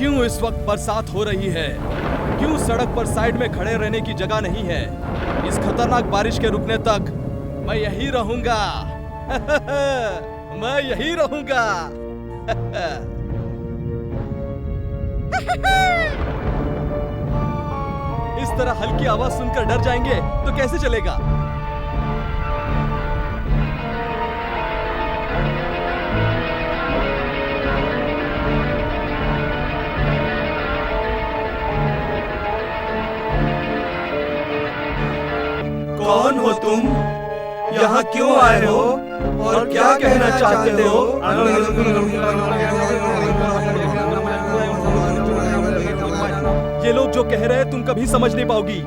क्यों इस वक्त बरसात हो रही है? क्यों सड़क पर साइड में खड़े रहने की जगह नहीं है? इस खतरनाक बारिश के रुकने तक मैं यही रहूंगा। मैं यही रहूंगा। इस तरह हल्की आवाज सुनकर डर जाएंगे तो कैसे चलेगा? कौन हो तुम? यहाँ क्यों आए हो और क्या कहना चाहते हो? ये लोग जो कह रहे हैं तुम कभी समझ नहीं पाओगी।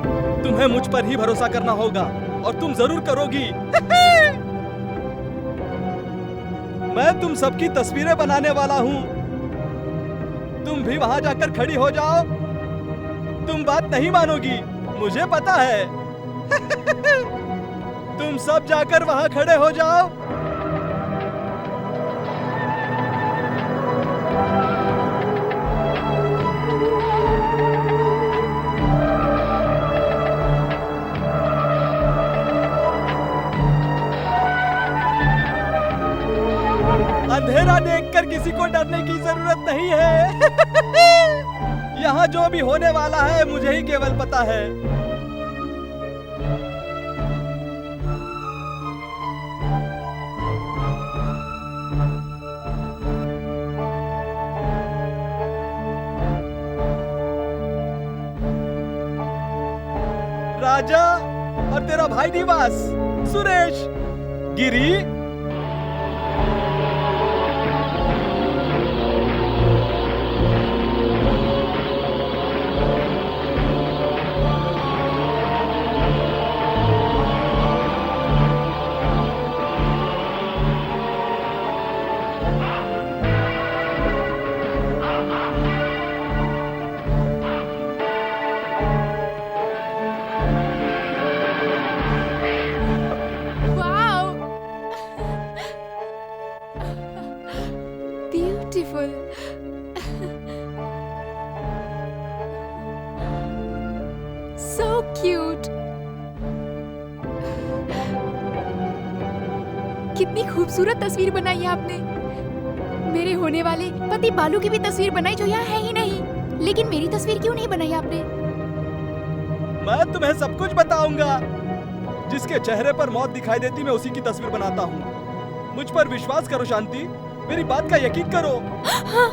तुम्हें मुझ पर ही भरोसा करना होगा और तुम जरूर करोगी। मैं तुम सबकी तस्वीरें बनाने वाला हूँ। तुम भी वहां जाकर खड़ी हो जाओ। तुम बात नहीं मानोगी, मुझे पता है। तुम सब जाकर वहां खड़े हो जाओ। अंधेरा देखकर किसी को डरने की जरूरत नहीं है। यहाँ जो भी होने वाला है मुझे ही केवल पता है। राजा और तेरा भाई निवास, सुरेश, गिरी, कितनी खूबसूरत तस्वीर बनाई है आपने। मेरे होने वाले पति बालू की भी तस्वीर बनाई जो यहाँ है ही नहीं, लेकिन मेरी तस्वीर क्यों नहीं बनाई आपने? मैं तुम्हें सब कुछ बताऊंगा। जिसके चेहरे पर मौत दिखाई देती मैं उसी की तस्वीर बनाता हूँ। मुझ पर विश्वास करो शांति, मेरी बात का यकीन करो। हाँ।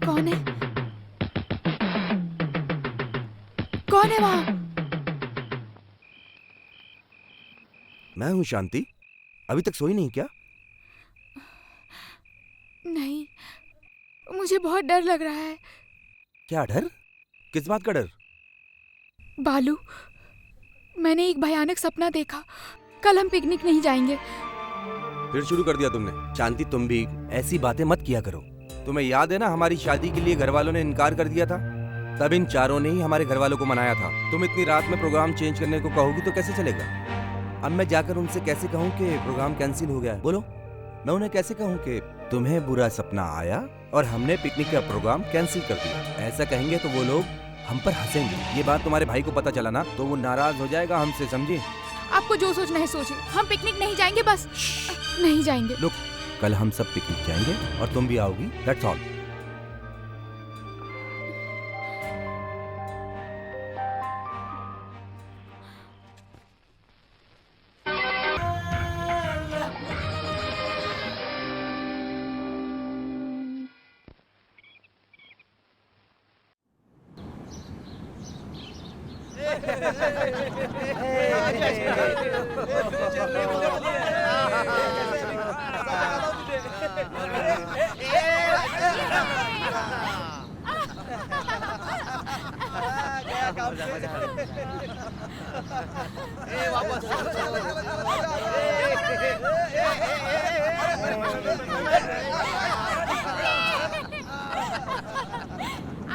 कौन है? कौन है वहां? मैं हूँ शांति। अभी तक सोई नहीं क्या? नहीं, मुझे बहुत डर लग रहा है। क्या डर? किस बात का डर? बालू, मैंने एक भयानक सपना देखा। कल हम पिकनिक नहीं जाएंगे। फिर शुरू कर दिया तुमने। शांति, तुम भी ऐसी बातें मत किया करो। तुम्हें याद है ना, हमारी शादी के लिए घर वालों ने इनकार कर दिया था। तब इन चारों ने ही हमारे घर वालों को मनाया था। तुम इतनी रात में प्रोग्राम चेंज करने को कहोगी तो कैसे चलेगा? अब मैं जाकर उनसे कैसे कहूँ कि प्रोग्राम कैंसिल हो गया? बोलो, मैं उन्हें कैसे कहूँ कि तुम्हें बुरा सपना आया और हमने पिकनिक का प्रोग्राम कैंसिल कर दिया? ऐसा कहेंगे तो वो लोग हम पर हंसेंगे। ये बात तुम्हारे भाई को पता चला ना तो वो नाराज हो जाएगा हमसे, समझे? आपको जो सोचना है सोचिए। हम पिकनिक नहीं जाएंगे, बस नहीं जाएंगे। लोग, कल हम सब पिकनिक जाएंगे और तुम भी आओगी, दैट्स ऑल। आ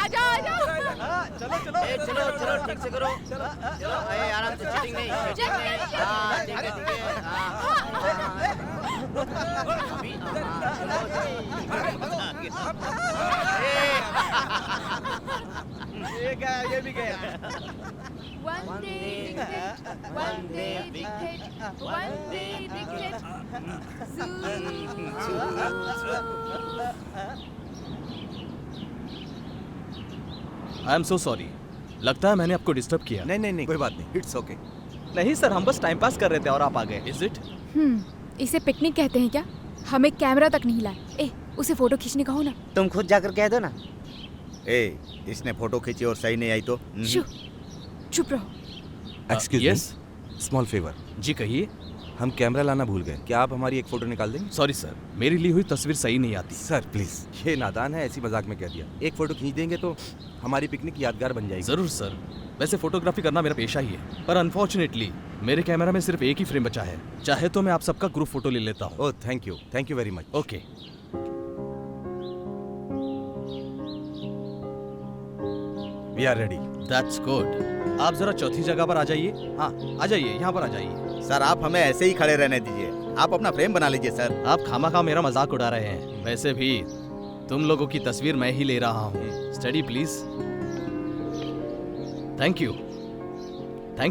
जाओ आ जाओ। चलो चलो चलो चलो ठीक से करो। चलो आराम से, चीटिंग नहीं। हाँ ठीक है ठीक है। ये गया, ये भी गया। वंदे वंदे वंदे आई एम सो सॉरी, लगता है मैंने आपको डिस्टर्ब किया। नहीं नहीं नहीं, कोई बात नहीं, इट्स ओके। नहीं सर, हम बस टाइम पास कर रहे थे और आप आ गए। Is it? इसे पिकनिक कहते हैं क्या? हमें कैमरा तक नहीं लाए। ए, उसे फोटो खींचने कहो ना। तुम खुद जाकर कह दो ना। इसने फोटो खींची और सही नहीं आई तो? शू, चुप रहो। एक्सक्यूज यस मी, स्मॉल फेवर। जी कहिए। हम कैमरा लाना भूल गए, क्या आप हमारी एक फोटो निकाल देंगे? सॉरी सर, मेरी ली हुई तस्वीर सही नहीं आती। सर प्लीज, ये नादान है, ऐसी मजाक में कह दिया। एक फोटो खींच देंगे तो हमारी पिकनिक यादगार बन जाएगी। जरूर सर, वैसे फोटोग्राफी करना मेरा पेशा ही है, पर अनफॉर्चुनेटली मेरे कैमरा में सिर्फ एक ही फ्रेम बचा है। चाहे तो मैं आप सबका ग्रुप फोटो ले लेता हूँ। Oh thank you very much. Okay. We are ready. That's good. आप जरा चौथी जगह पर आ जाइए। हाँ आ जाइए, यहाँ पर आ जाइए। सर आप हमें ऐसे ही खड़े रहने दीजिए, आप अपना फ्रेम बना लीजिए सर। आप खामा मेरा मजाक उड़ा रहे हैं। वैसे भी तुम लोगों की तस्वीर मैं ही ले रहा हूँ। Study please. Thank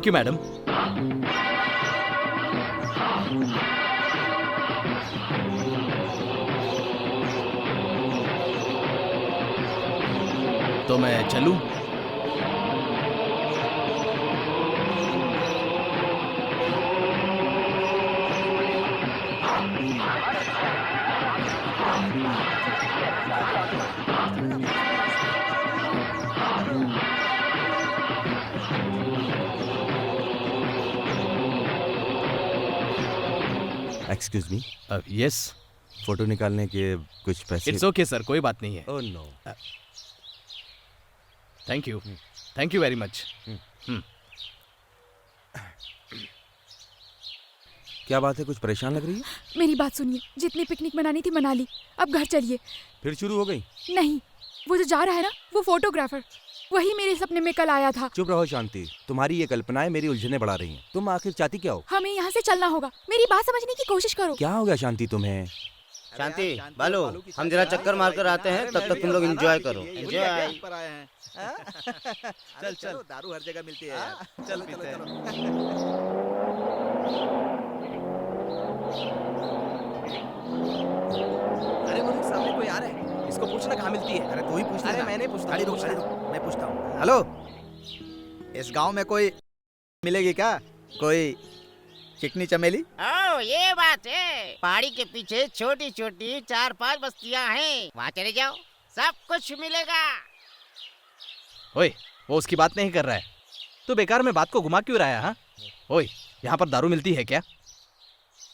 you madam. तो मैं चलूं? Excuse me, yes. फोटो निकालने के कुछ पैसे? इट्स ओके सर, कोई बात नहीं है। Oh no. Thank you very much. क्या बात है, कुछ परेशान लग रही है? मेरी बात सुनिए, जितनी पिकनिक मनानी थी मना ली, अब घर चलिए। फिर शुरू हो गई? नहीं, वो जो जा रहा है ना, वो फोटोग्राफर, वही मेरे सपने में कल आया था। चुप रहो शांति, तुम्हारी ये कल्पनाएं मेरी उलझने बढ़ा रही हैं। तुम आखिर चाहती क्या हो? हमें यहाँ से चलना होगा। मेरी बात समझने की कोशिश करो। क्या हो गया शांति तुम्हें? शांति बालू, हम जरा चक्कर मार कर आते हैं, तब तक तुम लोग एंजॉय करो। एंजॉय। चल चल, दारू हर जगह मिलती है। चल पीते हैं। अरे वो देख, सामने कोई आ रहा है, इसको पूछना कहाँ मिलती है। अरे तू ही पूछ ले। अरे मैंने पूछता खाली हूँ, रुक, पूछना। मैं पूछता हूँ। हेलो, इस गांव में कोई मिलेगी क्या? कोई चिकनी चमेली? ओह ये बात है, पहाड़ी के पीछे छोटी छोटी 4-5 बस्तियां हैं, वहाँ चले जाओ, सब कुछ मिलेगा। ओए, वो उसकी बात नहीं कर रहा है, तू बेकार में बात को घुमा क्यों रहा है? हाँ ओए, यहाँ पर दारू मिलती है क्या?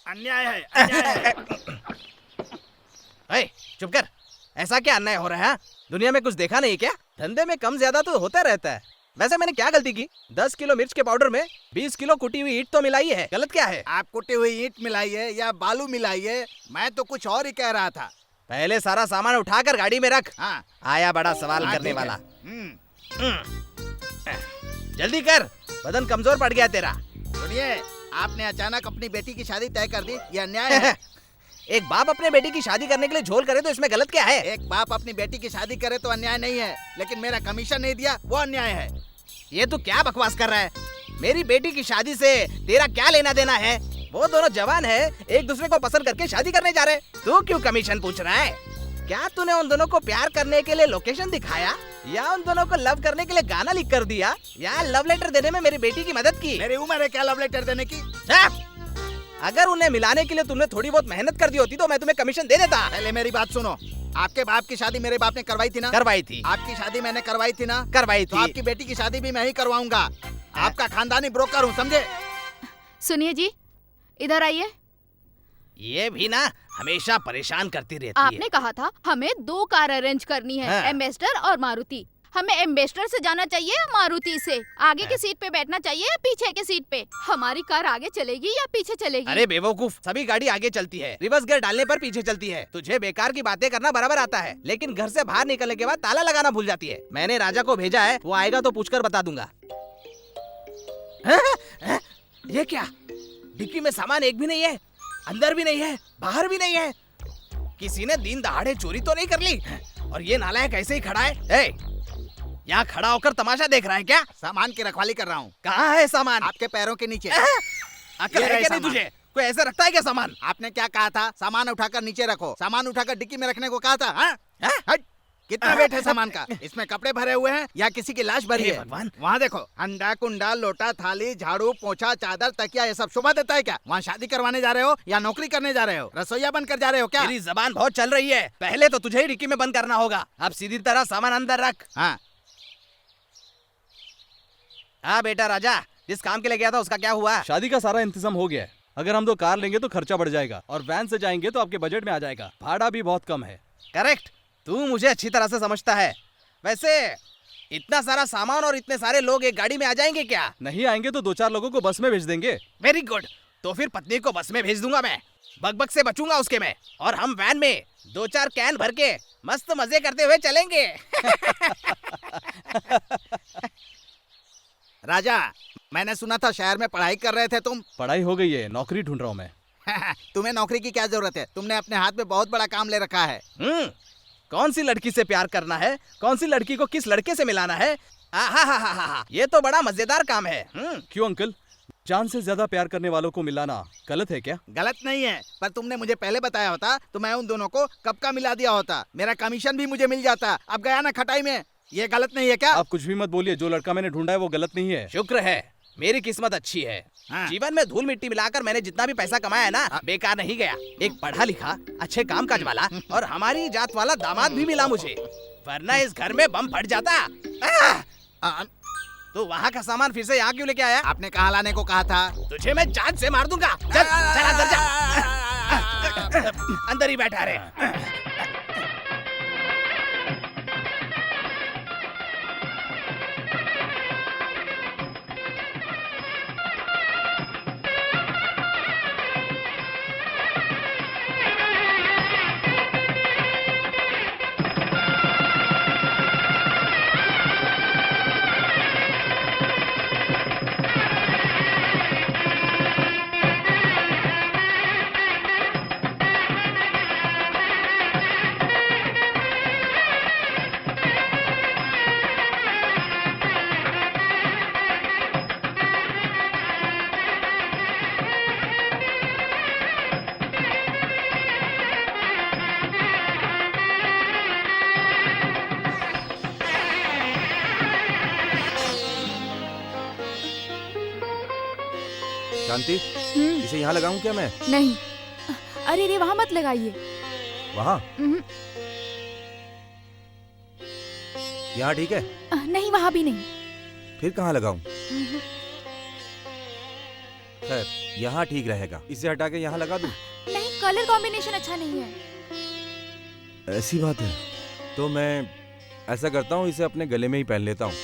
अन्याय है, अन्याय है। ओए चुप कर, ऐसा क्या अन्याय हो रहा है? हाँ? दुनिया में कुछ देखा नहीं क्या? धंधे में कम ज्यादा तो होता रहता है। वैसे मैंने क्या गलती की? 10 किलो मिर्च के पाउडर में 20 किलो कुटी हुई ईंट तो मिलाई है, गलत क्या है? आप कुटी हुई ईंट मिलाई है या बालू मिलाई है, मैं तो कुछ और ही कह रहा था। पहले सारा सामान उठाकर गाड़ी में रख। हाँ, आया बड़ा सवाल हाँ, करने ठीक है। वाला। हम्म। जल्दी कर, बदन कमजोर पड़ गया तेरा। सुनिए, आपने अचानक अपनी बेटी की शादी तय कर दी, ये अन्याय है। एक बाप अपने बेटी की शादी करने के लिए झोल करे तो इसमें गलत क्या है? एक बाप अपनी बेटी की शादी करे तो अन्याय नहीं है, लेकिन मेरा कमीशन नहीं दिया वो अन्याय है। ये तू क्या बकवास कर रहा है? मेरी बेटी की शादी से तेरा क्या लेना देना है? वो दोनों जवान है, एक दूसरे को पसंद करके शादी करने जा रहे हैं। तू क्यों कमीशन पूछ रहा है? क्या तूने उन दोनों को प्यार करने के लिए लोकेशन दिखाया, या उन दोनों को लव करने के लिए गाना लिख कर दिया, या लव लेटर देने में मेरी बेटी की मदद की? मेरी उम्र है क्या लव लेटर देने की? अगर उन्हें मिलाने के लिए तुमने थोड़ी बहुत मेहनत कर दी होती तो मैं तुम्हें कमीशन दे देता। पहले मेरी बात सुनो, आपके बाप की शादी मेरे बाप ने करवाई थी ना? करवाई थी। आपकी शादी मैंने करवाई थी ना? करवाई तो थी। आपकी बेटी की शादी भी मैं ही करवाऊंगा। आपका खानदानी ब्रोकर हूँ, समझे? सुनिए जी, इधर आइए। ये भी ना हमेशा परेशान करती रहती है। आपने कहा था हमें 2 कार अरेंज करनी है, हाँ। एम्बेसडर और मारुति। हमें एम्बेसडर से जाना चाहिए या मारुति से? आगे की सीट पे बैठना चाहिए या पीछे की सीट पे? हमारी कार आगे चलेगी या पीछे चलेगी? अरे बेवकूफ, सभी गाड़ी आगे चलती है, रिवर्स गियर डालने पर पीछे चलती है। तुझे बेकार की बातें करना बराबर आता है, लेकिन घर से बाहर निकलने के बाद ताला लगाना भूल जाती है। मैंने राजा को भेजा है, वो आएगा तो पूछकर बता दूंगा। ये क्या? डिक्की में सामान एक भी नहीं है, अंदर भी नहीं है, बाहर भी नहीं है। किसी ने दिन दहाड़े चोरी तो नहीं कर ली? और ये नालायक ऐसे ही खड़ा है। यहाँ खड़ा होकर तमाशा देख रहा है क्या? सामान की रखवाली कर रहा हूँ। कहाँ है सामान? आपके पैरों के नीचे। अकल है क्या नहीं तुझे? कोई ऐसे रखता है क्या सामान? आपने क्या कहा था? सामान उठाकर नीचे रखो। सामान उठाकर डिक्की में रखने को कहा था। हाँ? हट! कितना वेट है सामान का? इसमें कपड़े भरे हुए हैं या किसी की लाश भरी है? भगवान, वहाँ देखो, अंडा, कुंडा, लोटा, थाली, झाड़ू, पोछा, चादर, तकिया, ये सब शोभा देता है क्या? वहाँ शादी करवाने जा रहे हो या नौकरी करने जा रहे हो? रसोईया बनकर जा रहे हो क्या? तेरी जबान बहुत चल रही है। पहले तो तुझे ही डिक्की में बंद करना होगा। अब सीधी तरह सामान अंदर रख। हाँ, हाँ बेटा राजा, जिस काम के लिए गया था उसका क्या हुआ? शादी का सारा इंतजाम हो गया है। अगर हम 2 कार लेंगे तो खर्चा बढ़ जाएगा और वैन से जाएंगे तो आपके बजट में आ जाएगा। भाड़ा भी बहुत कम है। करेक्ट, तू मुझे अच्छी तरह से समझता है। वैसे इतना सारा सामान और इतने सारे लोग एक गाड़ी में आ जाएंगे क्या? नहीं आएंगे तो 2-4 लोगों को बस में भेज देंगे। वेरी गुड, तो फिर पत्नी को बस में भेज दूंगा मैं। बकबक से बचूंगा उसके में, और हम वैन में 2-4 कैन भर के मस्त मजे करते हुए चलेंगे। राजा, मैंने सुना था शहर में पढ़ाई कर रहे थे तुम। पढ़ाई हो गई है, नौकरी ढूंढ रहा हूँ मैं। तुम्हें नौकरी की क्या जरूरत है? तुमने अपने हाथ में बहुत बड़ा काम ले रखा है। कौन सी लड़की से प्यार करना है, कौन सी लड़की को किस लड़के से मिलाना है, ये तो बड़ा मजेदार काम है। क्यों अंकल, जान से ज्यादा प्यार करने वालों को मिलाना गलत है क्या? गलत नहीं है, पर तुमने मुझे पहले बताया होता तो मैं उन दोनों को कब का मिला दिया होता। मेरा कमीशन भी मुझे मिल जाता। अब गया ना खटाई में। ये गलत नहीं है क्या? आप कुछ भी मत बोलिए, जो लड़का मैंने ढूंढा है वो गलत नहीं है। शुक्र है, मेरी किस्मत अच्छी है। हाँ। जीवन में धूल मिट्टी मिलाकर मैंने जितना भी पैसा कमाया है ना, बेकार नहीं गया। एक पढ़ा लिखा, अच्छे काम काज वाला और हमारी जात वाला दामाद भी मिला मुझे, वरना इस घर में बम फट जाता। तो वहाँ का सामान फिर से यहाँ क्यों लेके आया? आपने कहाँ लाने को कहा था? तुझे मैं जान से मार दूंगा। चल चल अंदर जा। अंदर ही बैठा रहे। शांति, हम्म, इसे यहाँ लगाऊं क्या मैं? नहीं। अरे रे, वहाँ मत लगाइए। वहाँ? हम्म, यहाँ ठीक है? नहीं, वहाँ भी नहीं। फिर कहाँ लगाऊं? हम्म, खैर, यहाँ ठीक रहेगा। इसे हटा के यहाँ लगा दूं? नहीं, कलर कॉम्बिनेशन अच्छा नहीं है। ऐसी बात है, तो मैं ऐसा करता हूँ, इसे अपने गले में ही पहन लेता हूँ।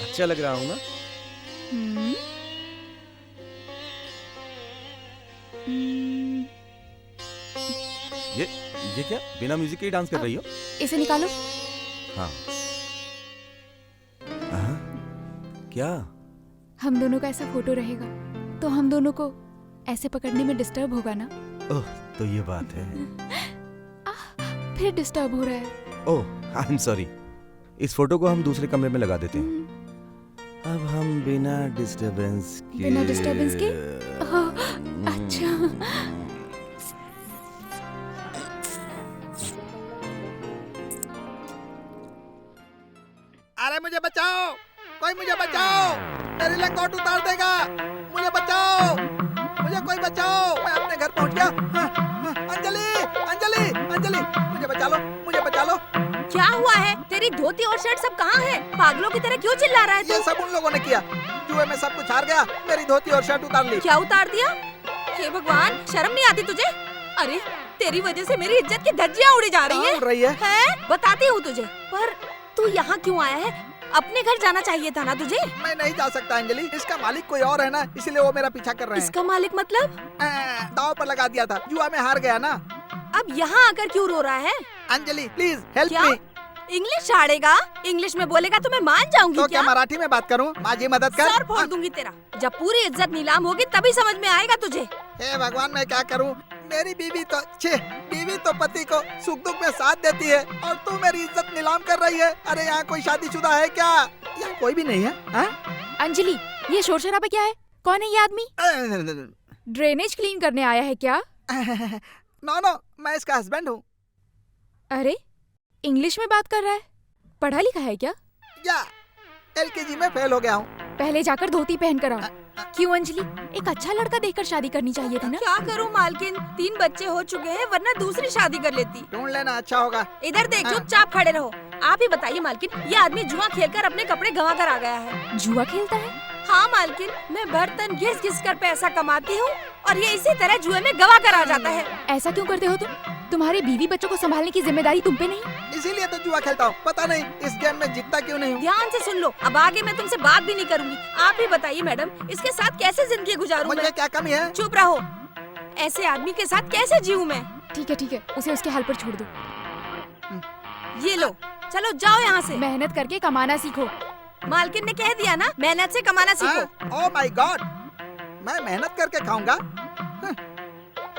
अच्छा लग रहा हूँ ना? हम्म, हम्म, ये क्या बिना म्यूजिक के ही डांस कर रही हो? इसे निकालो। हाँ। हाँ? क्या? हम दोनों का ऐसा फोटो रहेगा तो हम दोनों को ऐसे पकड़ने में डिस्टर्ब होगा ना? ओह, तो ये बात है। फिर डिस्टर्ब हो रहा है। ओह, आई एम सॉरी। इस फोटो को हम दूसरे कमरे में लगा देते हैं। अब हम बिना डिस्टरबेंस के। बिना डिस्टरबेंस के? ओह, अच्छा। अरे मुझे बचाओ, कोई मुझे बचाओ, मेरी लंगोट उतार देगा। मुझे बचाओ, मुझे कोई बचाओ, मैं अपने घर पहुंच गया। अंजलि, अंजलि, अंजलि, मुझे बचा लो, मुझे बचा लो। क्या हुआ है? तेरी धोती और शर्ट सब कहाँ है? पागलों की तरह क्यों चिल्ला रहा है ये तू? सब उन लोगों ने किया। जुए में सब कुछ हार गया, मेरी धोती और शर्ट उतार ली। क्या उतार दिया? हे भगवान, शर्म नहीं आती तुझे? अरे तेरी वजह से मेरी इज्जत की धज्जियां उड़ी जा रही कहाँ उड़ रही है? हैं? बताती हूँ तुझे। पर तू यहाँ क्यों आया है? अपने घर जाना चाहिए था ना तुझे। मैं नहीं जा सकता अंजलि, इसका मालिक कोई और है ना, इसलिए वो मेरा पीछा कर रहे हैं। इसका मालिक मतलब? दाव पर लगा दिया था, जुआ में हार गया ना। अब यहाँ आकर क्यों रो रहा है? अंजलि प्लीज हेल्प क्या? मी। इंग्लिश झाड़ेगा? इंग्लिश में बोलेगा तो मैं मान जाऊंगी तो क्या? क्या मराठी में बात करूं? माँ जी मदद कर। सर फोड़ दूंगी तेरा। जब पूरी इज्जत नीलाम होगी तभी समझ में आएगा तुझे। हे भगवान, मैं क्या करूं? मेरी बीवी तो पति को सुख दुख में साथ देती है और तू मेरी इज्जत नीलाम कर रही है। अरे यहाँ कोई शादीशुदा है क्या? यहाँ कोई भी नहीं है। हाँ? अंजलि, ये शोर शराबा क्या है? कौन है ये आदमी? ड्रेनेज क्लीन करने आया है क्या? नो, मैं इसका हस्बैंड हूँ। अरे, इंग्लिश में बात कर रहा है। पढ़ा लिखा है क्या? या LKG में फेल हो गया हूँ। पहले जाकर धोती पहन कर आओ। क्यों अंजलि, एक अच्छा लड़का देखकर शादी करनी चाहिए थी ना? क्या करूं मालकिन, 3 बच्चे हो चुके हैं, वरना दूसरी शादी कर लेती। ढूंढ लेना, अच्छा होगा। इधर देख, चुपचाप खड़े रहो। आप ही बताइए मालकिन, ये आदमी जुआ खेलकर अपने कपड़े गंवा कर आ गया है। जुआ खेलता है? हाँ मालकिन, मैं बर्तन घिस घिस कर पैसा कमाती हूँ और ये इसी तरह जुए में गंवा कर आ जाता है। ऐसा क्यों करते हो तुम? तुम्हारे बीवी बच्चों को संभालने की जिम्मेदारी तुम पे नहीं? इसीलिए तो जुआ खेलता हूँ। पता नहीं इस गेम में जीतता क्यों नहीं हूँ। ध्यान से सुन लो, अब आगे मैं तुमसे बात भी नहीं करूंगी। आप ही बताइए मैडम, इसके साथ कैसे जिंदगी गुजारूं मुझे मैं? क्या कमी है? चुप रहो, ऐसे आदमी के साथ कैसे जीऊं मैं? ठीक है, उसे उसके हाल पर छोड़ दो। ये लो, चलो जाओ यहाँ से। मेहनत करके कमाना सीखो। मालकिन ने कह दिया ना, मेहनत से कमाना सीखो। ओह माय गॉड, मैं मेहनत करके खाऊंगा?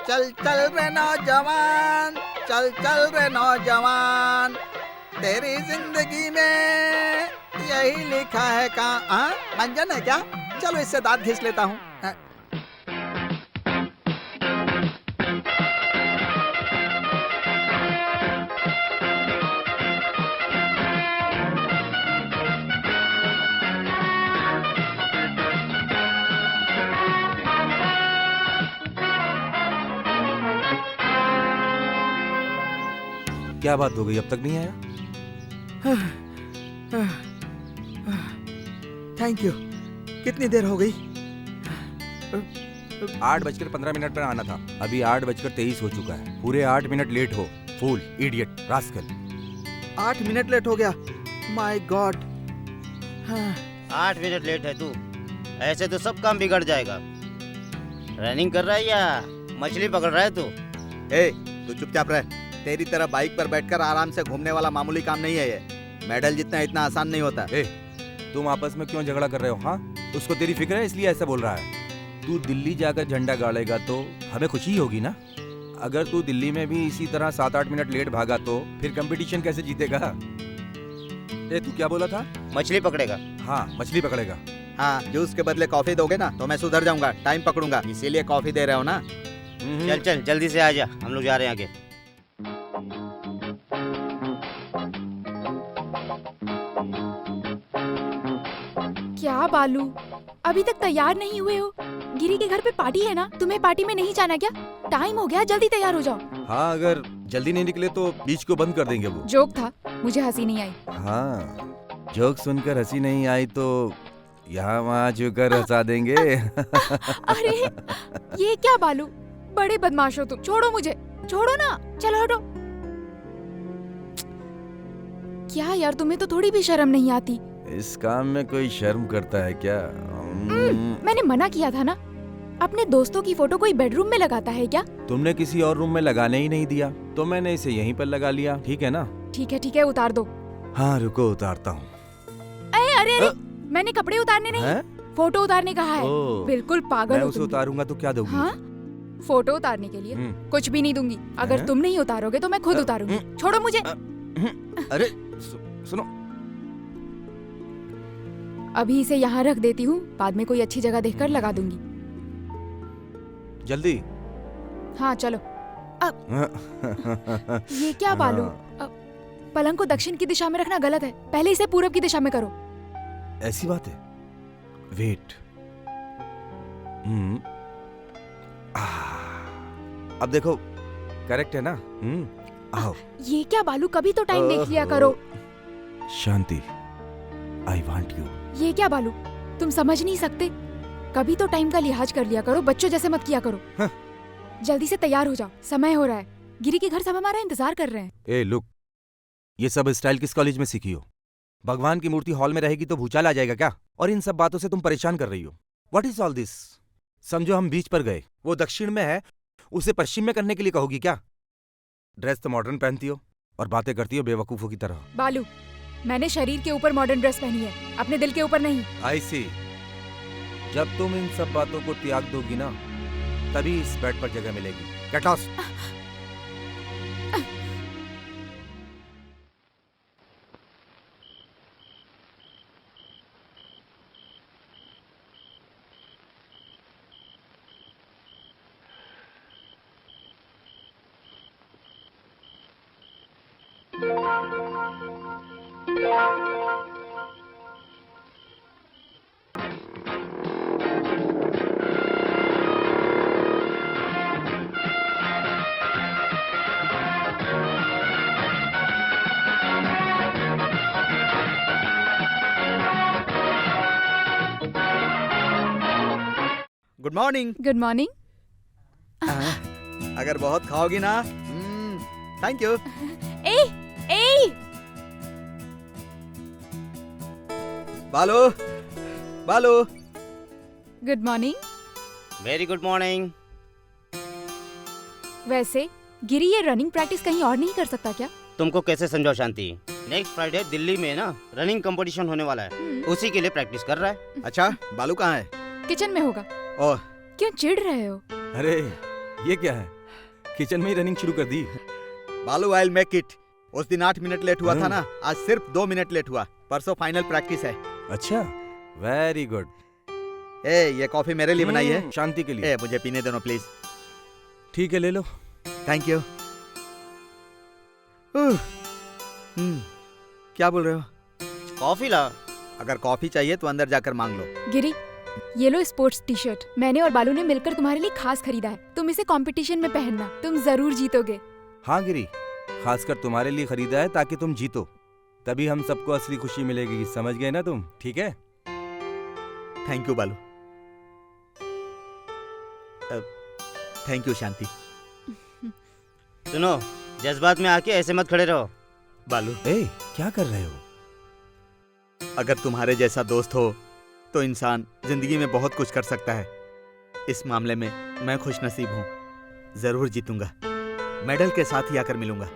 चल चल रे नौजवान, चल चल रे नौजवान, तेरी जिंदगी में यही लिखा है कहाँ? मंजन है क्या? चलो इससे दांत घिस लेता हूँ। क्या बात हो गई, अब तक नहीं आया? Thank you. कितनी देर हो गई? 8:15 पर आना था, अभी 8:23 हो चुका है। पूरे 8 मिनट लेट हो। फूल, इडियट, रास्कल। 8 मिनट लेट हो गया। My God. 8 मिनट लेट है तू? ऐसे तो सब काम बिगड़ जाएगा। रनिंग कर रहा है या मछली पकड़ रहा है तू? तू चुपचाप रह। तेरी तरह बाइक पर बैठकर आराम से घूमने वाला मामूली काम नहीं है ये। मेडल जितना इतना आसान नहीं होता। तुम आपस में क्यों झगड़ा कर रहे हो? हाँ, उसको तेरी फिक्र है इसलिए ऐसा बोल रहा है। तू दिल्ली जाकर झंडा गाड़ेगा तो हमें खुशी होगी ना। अगर तू दिल्ली में भी इसी तरह 7-8 मिनट लेट भागा तो फिर कंपटीशन कैसे जीतेगा? तू क्या बोला था? मछली पकड़ेगा। हाँ, मछली पकड़ेगा। हाँ, जूस के बदले कॉफी दोगे ना तो मैं सुधर जाऊंगा, टाइम पकड़ूंगा, इसीलिए कॉफी दे रहे हो ना। चल चल जल्दी से आ जा, हम लोग जा रहे हैं आगे। क्या बालू, अभी तक तैयार नहीं हुए हो? गिरी के घर पे पार्टी है ना, तुम्हें पार्टी में नहीं जाना क्या? टाइम हो गया, जल्दी तैयार हो जाओ। हाँ, अगर जल्दी नहीं निकले तो बीच को बंद कर देंगे वो। जोक था, मुझे हंसी नहीं आई। हाँ, जोक सुनकर हंसी नहीं आई तो यहाँ वहाँ झुकर हंसा देंगे। अरे ये क्या बालू, बड़े बदमाश हो तुम। छोड़ो मुझे, छोड़ो ना, चलो हटो। क्या यार, तुम्हें तो थोड़ी भी शर्म नहीं आती? इस काम में कोई शर्म करता है क्या? मैंने मना किया था ना। अपने दोस्तों की फोटो कोई बेडरूम में लगाता है क्या? तुमने किसी और रूम में लगाने ही नहीं दिया तो मैंने इसे यहीं पर लगा लिया, ठीक है ना? ठीक है, उतार दो। हाँ, रुको उतारता हूँ। अरे, मैंने कपड़े उतारने नहीं, फोटो उतारने कहा है। बिल्कुल पागल मैं हो उसे तुम। उतारूंगा तो क्या दोगी? हाँ, फोटो उतारने के लिए कुछ भी नहीं दूंगी। अगर तुम नहीं उतारोगे तो मैं खुद उतारूंगी। छोड़ो मुझे। अरे सुनो, अभी इसे यहाँ रख देती हूँ, बाद में कोई अच्छी जगह देखकर लगा दूंगी। जल्दी। हाँ चलो। ये क्या बालू, पलंग को दक्षिण की दिशा में रखना गलत है, पहले इसे पूरब की दिशा में करो। ऐसी बात है? वेट। अब देखो, करेक्ट है ना? आओ। ये क्या बालू, कभी तो टाइम देख लिया करो। शांति, आई वांट यू। ये क्या बालू, तुम समझ नहीं सकते? कभी तो टाइम का लिहाज कर लिया करो, बच्चों जैसे मत किया करो। हाँ। जल्दी से तैयार हो जाओ, समय हो रहा है। गिरी के घर सब हमारा इंतजार कर रहे हैं। लुक, ये सब स्टाइल किस कॉलेज में सीखी हो? भगवान की मूर्ति हॉल में रहेगी तो भूचाल आ जाएगा क्या? और इन सब बातों से तुम परेशान कर रही हो। What is all this? समझो हम बीच पर गए, वो दक्षिण में है, उसे पश्चिम में करने के लिए कहोगी क्या? ड्रेस तो मॉडर्न पहनती हो और बातें करती हो बेवकूफों की तरह। बालू, मैंने शरीर के ऊपर मॉडर्न ड्रेस पहनी है, अपने दिल के ऊपर नहीं। आई सी। जब तुम इन सब बातों को त्याग दोगी ना, तभी इस बेड पर जगह मिलेगी। Get lost. Good morning. Good morning. अगर बहुत खाओगी ना, थैंक यू। ए ए बालू, बालू। Good morning. Very good morning. वैसे गिरी ये रनिंग प्रैक्टिस कहीं और नहीं कर सकता क्या? तुमको कैसे समझाओ शांति? नेक्स्ट फ्राइडे दिल्ली में ना रनिंग कंपटीशन होने वाला है, उसी के लिए प्रैक्टिस कर रहा है। अच्छा, बालू कहाँ है? किचन में होगा। ओह, क्यों चिढ़ रहे हो? अरे ये क्या है? किचन में ही रनिंग शुरू कर दी। बालू आई विल मेक इट। उस दिन 8 मिनट लेट हुआ था ना, आज सिर्फ 2 मिनट लेट हुआ। परसों फाइनल प्रैक्टिस है। अच्छा, वेरी गुड। ए, ये कॉफी मेरे लिए बनाई है। शांति के लिए। ए, मुझे पीने देना प्लीज। ठीक है, ले लो। Thank you. क्या बोल रहे हो? कॉफी ला। अगर कॉफी चाहिए तो अंदर जाकर मांग लो। गिरी, ये लो स्पोर्ट्स टी शर्ट, मैंने और बालू ने मिलकर तुम्हारे लिए खास खरीदा है। तुम इसे कंपटीशन में पहनना, तुम जरूर जीतोगे। हाँ गिरी, खासकर तुम्हारे लिए खरीदा है ताकि तुम जीतो, तभी हम सबको असली खुशी मिलेगी। समझ गए ना तुम? ठीक है। थैंक यू बालू। थैंक यू शांति। सुनो, जज्बात में आके ऐसे मत खड़े रहो। बालू, ए, क्या कर रहे हो? अगर तुम्हारे जैसा दोस्त हो तो इंसान जिंदगी में बहुत कुछ कर सकता है। इस मामले में मैं खुशनसीब हूँ। जरूर जीतूंगा, मेडल के साथ ही आकर मिलूंगा।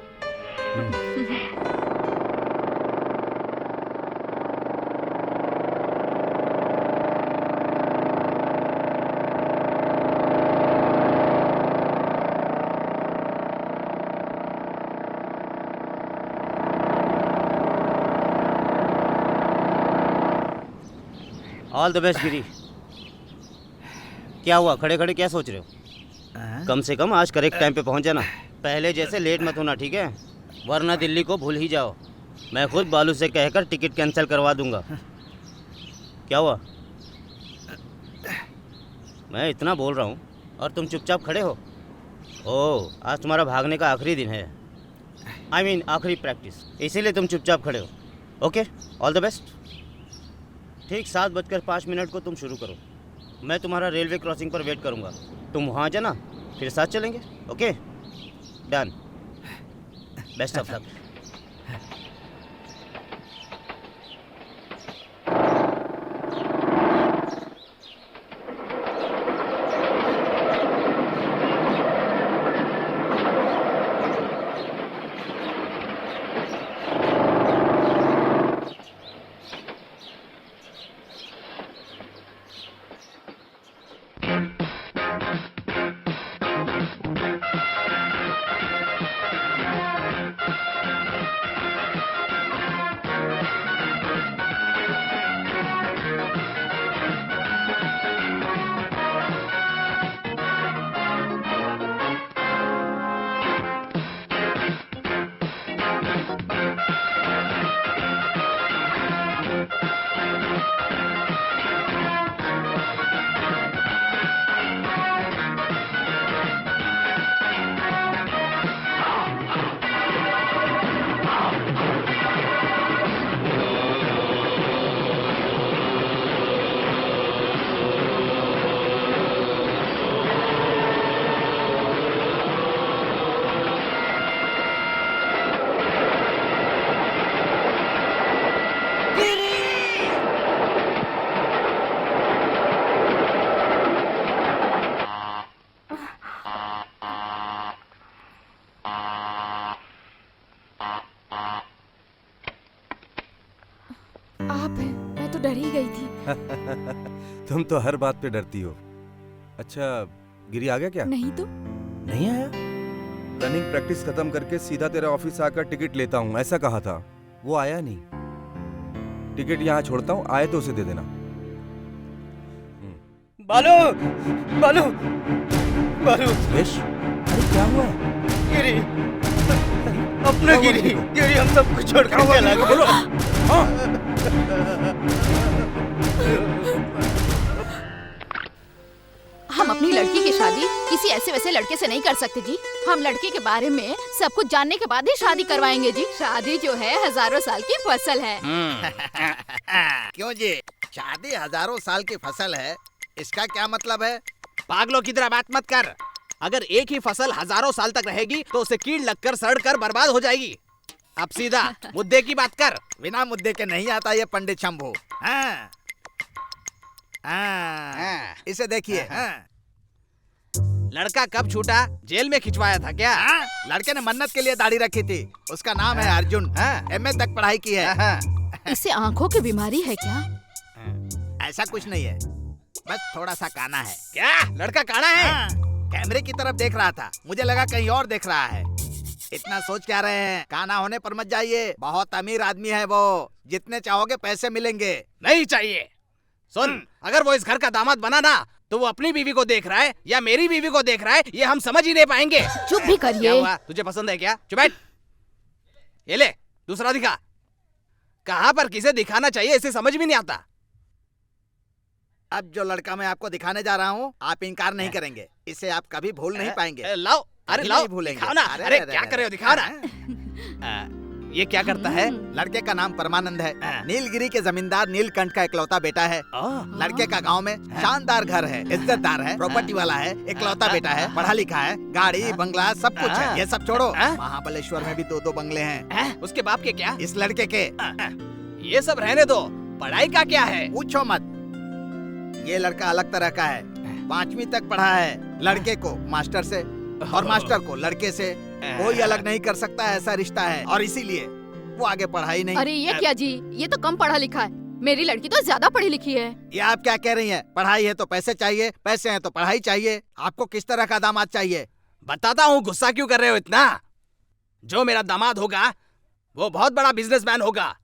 ऑल द बेस्ट गिरी। क्या हुआ, खड़े खड़े क्या सोच रहे हो? कम से कम आज करेक्ट टाइम पे पहुंच जाना। पहले जैसे लेट मत होना, ठीक है? वरना दिल्ली को भूल ही जाओ। मैं खुद बालू से कहकर टिकट कैंसिल करवा दूंगा। क्या हुआ? मैं इतना बोल रहा हूँ और तुम चुपचाप खड़े हो। ओह, आज तुम्हारा भागने का आखिरी दिन है। I mean, आखिरी प्रैक्टिस, इसीलिए तुम चुपचाप खड़े हो। Okay, all the best. ठीक 7:05 को तुम शुरू करो। मैं तुम्हारा रेलवे क्रॉसिंग पर वेट करूंगा। तुम वहाँ जाना, फिर साथ चलेंगे। Okay, done. Best of luck. आप हैं, मैं तो डर ही गई थी। तुम तो हर बात पे डरती हो। अच्छा, गिरी आ गया क्या? नहीं तो नहीं आया? रनिंग प्रैक्टिस खत्म करके सीधा तेरे ऑफिस आकर टिकट लेता हूँ ऐसा कहा था, वो आया नहीं। टिकट यहाँ छोड़ता हूँ, आए तो उसे दे देना। बालू बालू बालू सुरेश, अरे क्या हुआ? गिरी, अपना गिरी गिरी, हम सब कुछ छोड़ कर चला गया। बोलो। हाँ। हम अपनी लड़की की शादी किसी ऐसे वैसे लड़के से नहीं कर सकते जी। हम लड़के के बारे में सब कुछ जानने के बाद ही शादी करवाएंगे जी। शादी जो है हजारों साल की फसल है। क्यों जी? शादी हजारों साल की फसल है, इसका क्या मतलब है? पागलों की तरह बात मत कर। अगर एक ही फसल हजारों साल तक रहेगी तो उसे कीड़ लगकर सड़कर बर्बाद हो जाएगी। अब सीधा मुद्दे की बात कर। बिना मुद्दे के नहीं आता ये पंडित शंभू। हाँ। हाँ। इसे देखिए। हाँ। लड़का कब छूटा? जेल में खिंचवाया था क्या? हाँ? लड़के ने मन्नत के लिए दाढ़ी रखी थी। उसका नाम है अर्जुन। हाँ। एमए तक पढ़ाई की है। हाँ। इसे आंखों की बीमारी है क्या? ऐसा कुछ नहीं है, बस थोड़ा सा काना है। क्या लड़का काना है? हाँ, कैमरे की तरफ देख रहा था, मुझे लगा कहीं और देख रहा है। इतना सोच क्या रहे हैं? काना होने पर मत जाइए, बहुत अमीर आदमी है वो। जितने चाहोगे पैसे मिलेंगे। नहीं चाहिए। सुन, अगर वो इस घर का दामाद बना ना तो वो अपनी बीवी को देख रहा है या मेरी बीवी को देख रहा है, ये हम समझ ही नहीं पाएंगे। चुप भी क्या करिए। हुआ? तुझे पसंद है क्या? चुप बैठ। ये ले, दूसरा दिखा। कहाँ पर किसे दिखाना चाहिए इसे समझ भी नहीं आता। अब जो लड़का मैं आपको दिखाने जा रहा हूँ, आप इनकार नहीं करेंगे। इसे आप कभी भूल नहीं पाएंगे। लाओ, अरे कभी लाओ, नहीं भूलेंगे। दिखाओ ना। अरे क्या कर रहे हो, दिखाओ ना। ये क्या करता है? लड़के का नाम परमानंद है, नीलगिरी के जमींदार नीलकंठ का इकलौता बेटा है। लड़के का गांव में शानदार घर है, इज्जतदार है, प्रॉपर्टी वाला है, इकलौता बेटा है, पढ़ा लिखा है, गाड़ी बंगला सब कुछ है। ये सब छोड़ो, महाबलेश्वर में भी 2-2 बंगले हैं। उसके बाप के क्या? इस लड़के के। ये सब रहने दो, पढ़ाई का क्या है? पूछो मत। ये लड़का अलग तरह का है, 5वीं तक पढ़ा है। लड़के को मास्टर से और मास्टर को लड़के से कोई अलग नहीं कर सकता, ऐसा रिश्ता है। और इसीलिए वो आगे पढ़ाई नहीं। अरे ये क्या जी, ये तो कम पढ़ा लिखा है। मेरी लड़की तो ज्यादा पढ़ी लिखी है। ये आप क्या कह रही हैं? पढ़ाई है तो पैसे चाहिए, पैसे हैं तो पढ़ाई चाहिए। आपको किस तरह का दामाद चाहिए? बताता हूँ, गुस्सा क्यों कर रहे हो इतना? जो मेरा दामाद होगा वो बहुत बड़ा बिजनेसमैन होगा।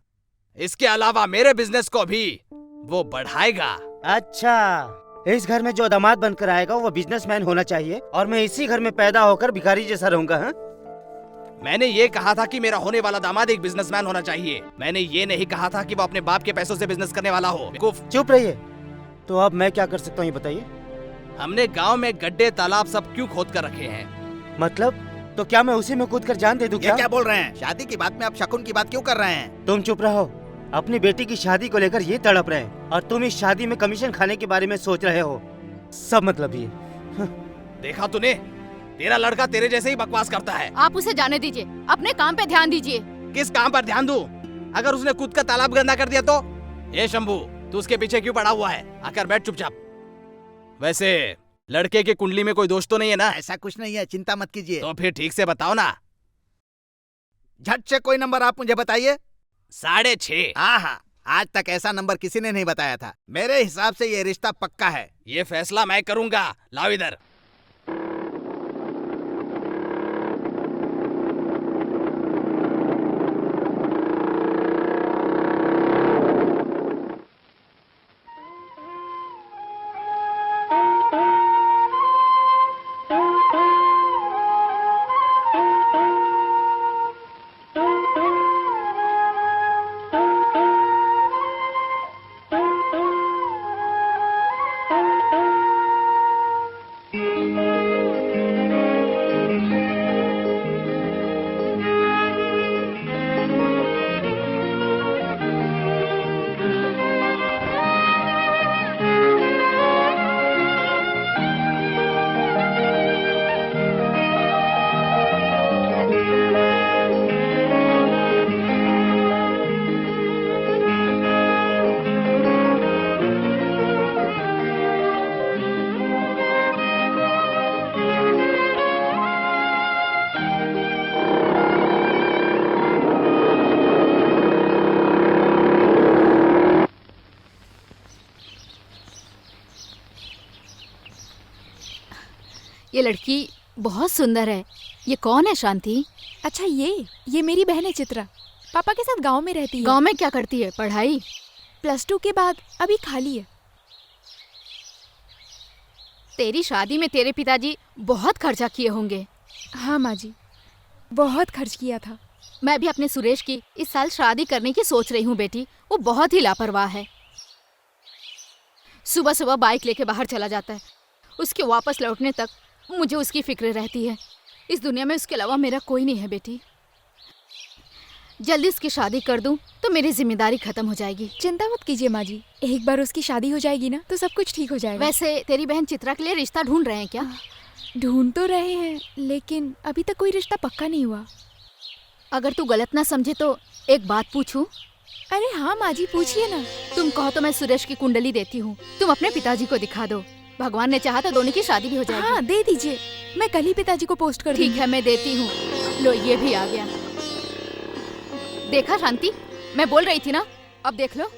इसके अलावा मेरे बिजनेस को भी वो बढ़ाएगा। अच्छा, इस घर में जो दामाद बनकर आएगा वो बिजनेसमैन होना चाहिए और मैं इसी घर में पैदा होकर भिखारी जैसा रहूंगा। हाँ? मैंने ये कहा था कि मेरा होने वाला दामाद एक बिजनेसमैन होना चाहिए। मैंने ये नहीं कहा था कि वो अपने बाप के पैसों से बिजनेस करने वाला हो। बेवकूफ। चुप रहिए। तो अब मैं क्या कर सकता हूँ ये बताइए। हमने गांव में गड्ढे तालाब सब क्यों खोद कर रखे हैं? मतलब तो क्या मैं उसी में कूद कर जान दे दूं ये क्या बोल रहे हैं? शादी की बात में आप शकुन की बात क्यों कर रहे हैं? तुम चुप रहो। अपनी बेटी की शादी को लेकर ये तड़प रहे हैं और तुम इस शादी में कमीशन खाने के बारे में सोच रहे हो। सब मतलब ये। देखा तूने, तेरा लड़का तेरे जैसे ही बकवास करता है। आप उसे जाने दीजिए, अपने काम पे ध्यान दीजिए। किस काम पर ध्यान दूं? अगर उसने खुद का तालाब गंदा कर दिया तो? ये शंभू, तू उसके पीछे क्यों पड़ा हुआ है? आकर बैठ चुपचाप। वैसे लड़के की कुंडली में कोई दोष तो नहीं है ना? ऐसा कुछ नहीं है, चिंता मत कीजिए। तो फिर ठीक से बताओ ना। झट से कोई नंबर आप मुझे बताइए। 6.5। हाँ, आज तक ऐसा नंबर किसी ने नहीं बताया था। मेरे हिसाब से ये रिश्ता पक्का है। ये फैसला मैं करूंगा। लाओ इधर। ये लड़की बहुत सुंदर है। ये कौन है शांति? अच्छा ये मेरी बहन है चित्रा। पापा के साथ गांव में रहती है। गांव में क्या करती है? पढ़ाई? +2 के बाद अभी खाली है। तेरी शादी में तेरे पिताजी बहुत खर्चा किए होंगे। हाँ माँ जी, बहुत खर्च किया था। मैं भी अपने सुरेश की इस साल शादी करने की सोच रही हूँ बेटी। वो बहुत ही लापरवाह है। सुबह सुबह बाइक लेके बाहर चला जाता है। उसके वापस लौटने तक मुझे उसकी फिक्र रहती है। इस दुनिया में उसके अलावा मेरा कोई नहीं है बेटी। जल्दी उसकी शादी कर दूं तो मेरी जिम्मेदारी खत्म हो जाएगी। चिंता मत कीजिए माँ जी, एक बार उसकी शादी हो जाएगी ना तो सब कुछ ठीक हो जाएगा। वैसे तेरी बहन चित्रा के लिए रिश्ता ढूंढ रहे हैं क्या? ढूंढ तो रहे हैं, लेकिन अभी तक कोई रिश्ता पक्का नहीं हुआ। अगर तू गलत ना समझे तो एक बात पूछूं? अरे हाँ माँ जी, पूछिए ना। तुम कहो तो मैं सुरेश की कुंडली देती हूँ। तुम अपने पिताजी को दिखा दो। भगवान ने चाहा तो दोनों की शादी भी हो जाएगी। हाँ दे दीजिए, मैं कल ही पिताजी को पोस्ट कर ठीक दूंगी। है, मैं देती हूँ। लो ये भी आ गया। देखा शांति, मैं बोल रही थी ना, अब देख लो।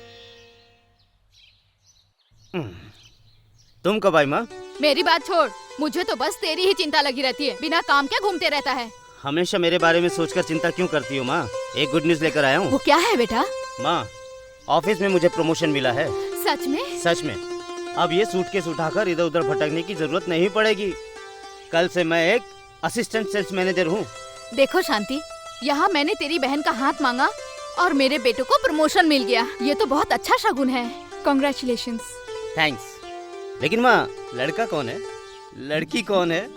तुम कब आई माँ? मेरी बात छोड़, मुझे तो बस तेरी ही चिंता लगी रहती है। बिना काम के घूमते रहता है। हमेशा मेरे बारे में सोचकर चिंता क्यों करती हो माँ? एक गुड न्यूज लेकर आया हूँ। वो क्या है बेटा? माँ, ऑफिस में मुझे प्रमोशन मिला है। सच में? सच में। अब ये सूटकेस उठाकर इधर उधर भटकने की जरूरत नहीं पड़ेगी। कल से मैं एक असिस्टेंट सेल्स मैनेजर हूँ। देखो शांति, यहाँ मैंने तेरी बहन का हाथ मांगा और मेरे बेटे को प्रमोशन मिल गया। ये तो बहुत अच्छा शगुन है। कॉन्ग्रेचुलेशंस। थैंक्स। लेकिन माँ, लड़का कौन है? लड़की कौन है?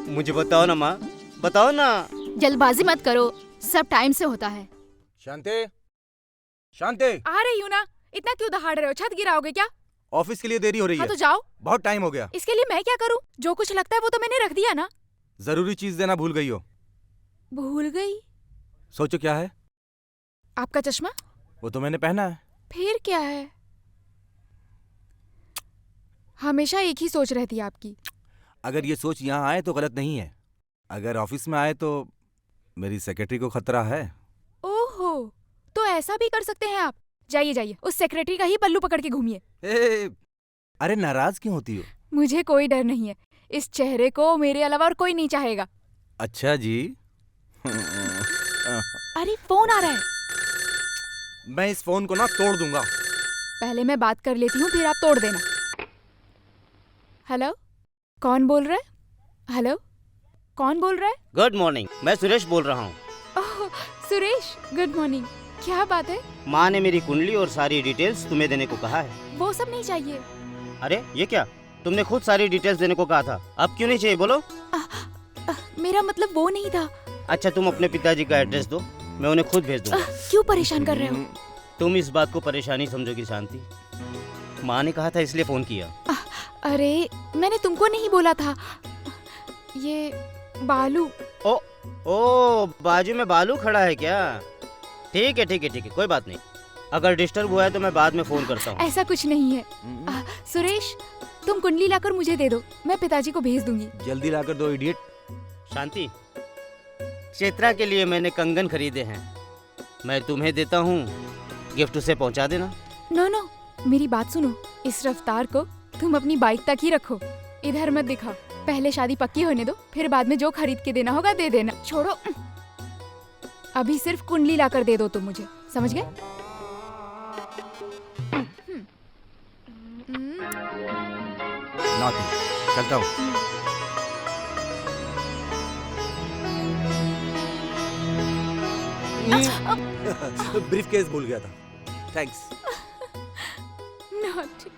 मुझे बताओ ना माँ, बताओ ना। जल्दबाजी मत करो, सब टाइम से होता है। शांति, शांति, आ रही हूँ ना। इतना क्यों दहाड़ रहे हो? छत गिराओगे क्या? ऑफिस के लिए देरी हो रही हाँ है। तो जाओ। बहुत टाइम हो गया। इसके लिए मैं क्या करूँ? जो कुछ लगता है वो तो मैंने रख दिया ना। जरूरी चीज देना भूल गई हो। भूल गई? सोचो क्या है? आपका चश्मा? वो तो मैंने पहना है। फिर क्या है? हमेशा एक ही सोच रहती है आपकी। अगर ये सोच यहाँ आए तो गलत नहीं है। अगर ऑफिस में आए तो मेरी सेक्रेटरी को खतरा है। ओहो, तो ऐसा भी कर सकते हैं आप। जाइए जाइए, उस सेक्रेटरी का ही पल्लू पकड़ के घूमिए। अरे नाराज क्यों होती हो? मुझे कोई डर नहीं है। इस चेहरे को मेरे अलावा और कोई नहीं चाहेगा। अच्छा जी। अरे फोन आ रहा है। मैं इस फोन को ना तोड़ दूंगा। पहले मैं बात कर लेती हूँ, फिर आप तोड़ देना। हेलो, कौन बोल रहा है? हेलो, कौन बोल रहा है? गुड मॉर्निंग, मैं सुरेश बोल रहा हूँ। ओह सुरेश, गुड मॉर्निंग। क्या बात है? माँ ने मेरी कुंडली और सारी डिटेल्स तुम्हें देने को कहा है। वो सब नहीं चाहिए। अरे ये क्या, तुमने खुद सारी डिटेल्स देने को कहा था, अब क्यों नहीं चाहिए बोलो? मेरा मतलब वो नहीं था। अच्छा तुम अपने पिताजी का एड्रेस दो, मैं उन्हें खुद भेज दूंगा। क्यों परेशान कर रहे हो? तुम इस बात को परेशानी समझोगी शांति। माँ ने कहा था इसलिए फोन किया। अरे मैंने तुमको नहीं बोला था। ये बालू। ओ बाजू में बालू खड़ा है क्या? ठीक है ठीक है ठीक है, कोई बात नहीं। अगर डिस्टर्ब हुआ है तो मैं बाद में फोन करता हूँ। ऐसा कुछ नहीं है। सुरेश, तुम कुंडली लाकर मुझे दे दो, मैं पिताजी को भेज दूंगी। जल्दी लाकर दो इडियट। शांति, चित्रा के लिए मैंने कंगन खरीदे हैं, मैं तुम्हें देता हूँ, गिफ्ट उसे पहुँचा देना। नो नो, मेरी बात सुनो। इस रफ्तार को तुम अपनी बाइक तक ही रखो, इधर मत दिखाओ। पहले शादी पक्की होने दो, फिर बाद में जो खरीद के देना होगा दे देना। छोड़ो, अभी सिर्फ कुंडली लाकर दे दो तुम मुझे, समझ गए? नॉटी, चलता हूँ। ब्रीफ केस भूल गया था। थैंक्स। नॉटी।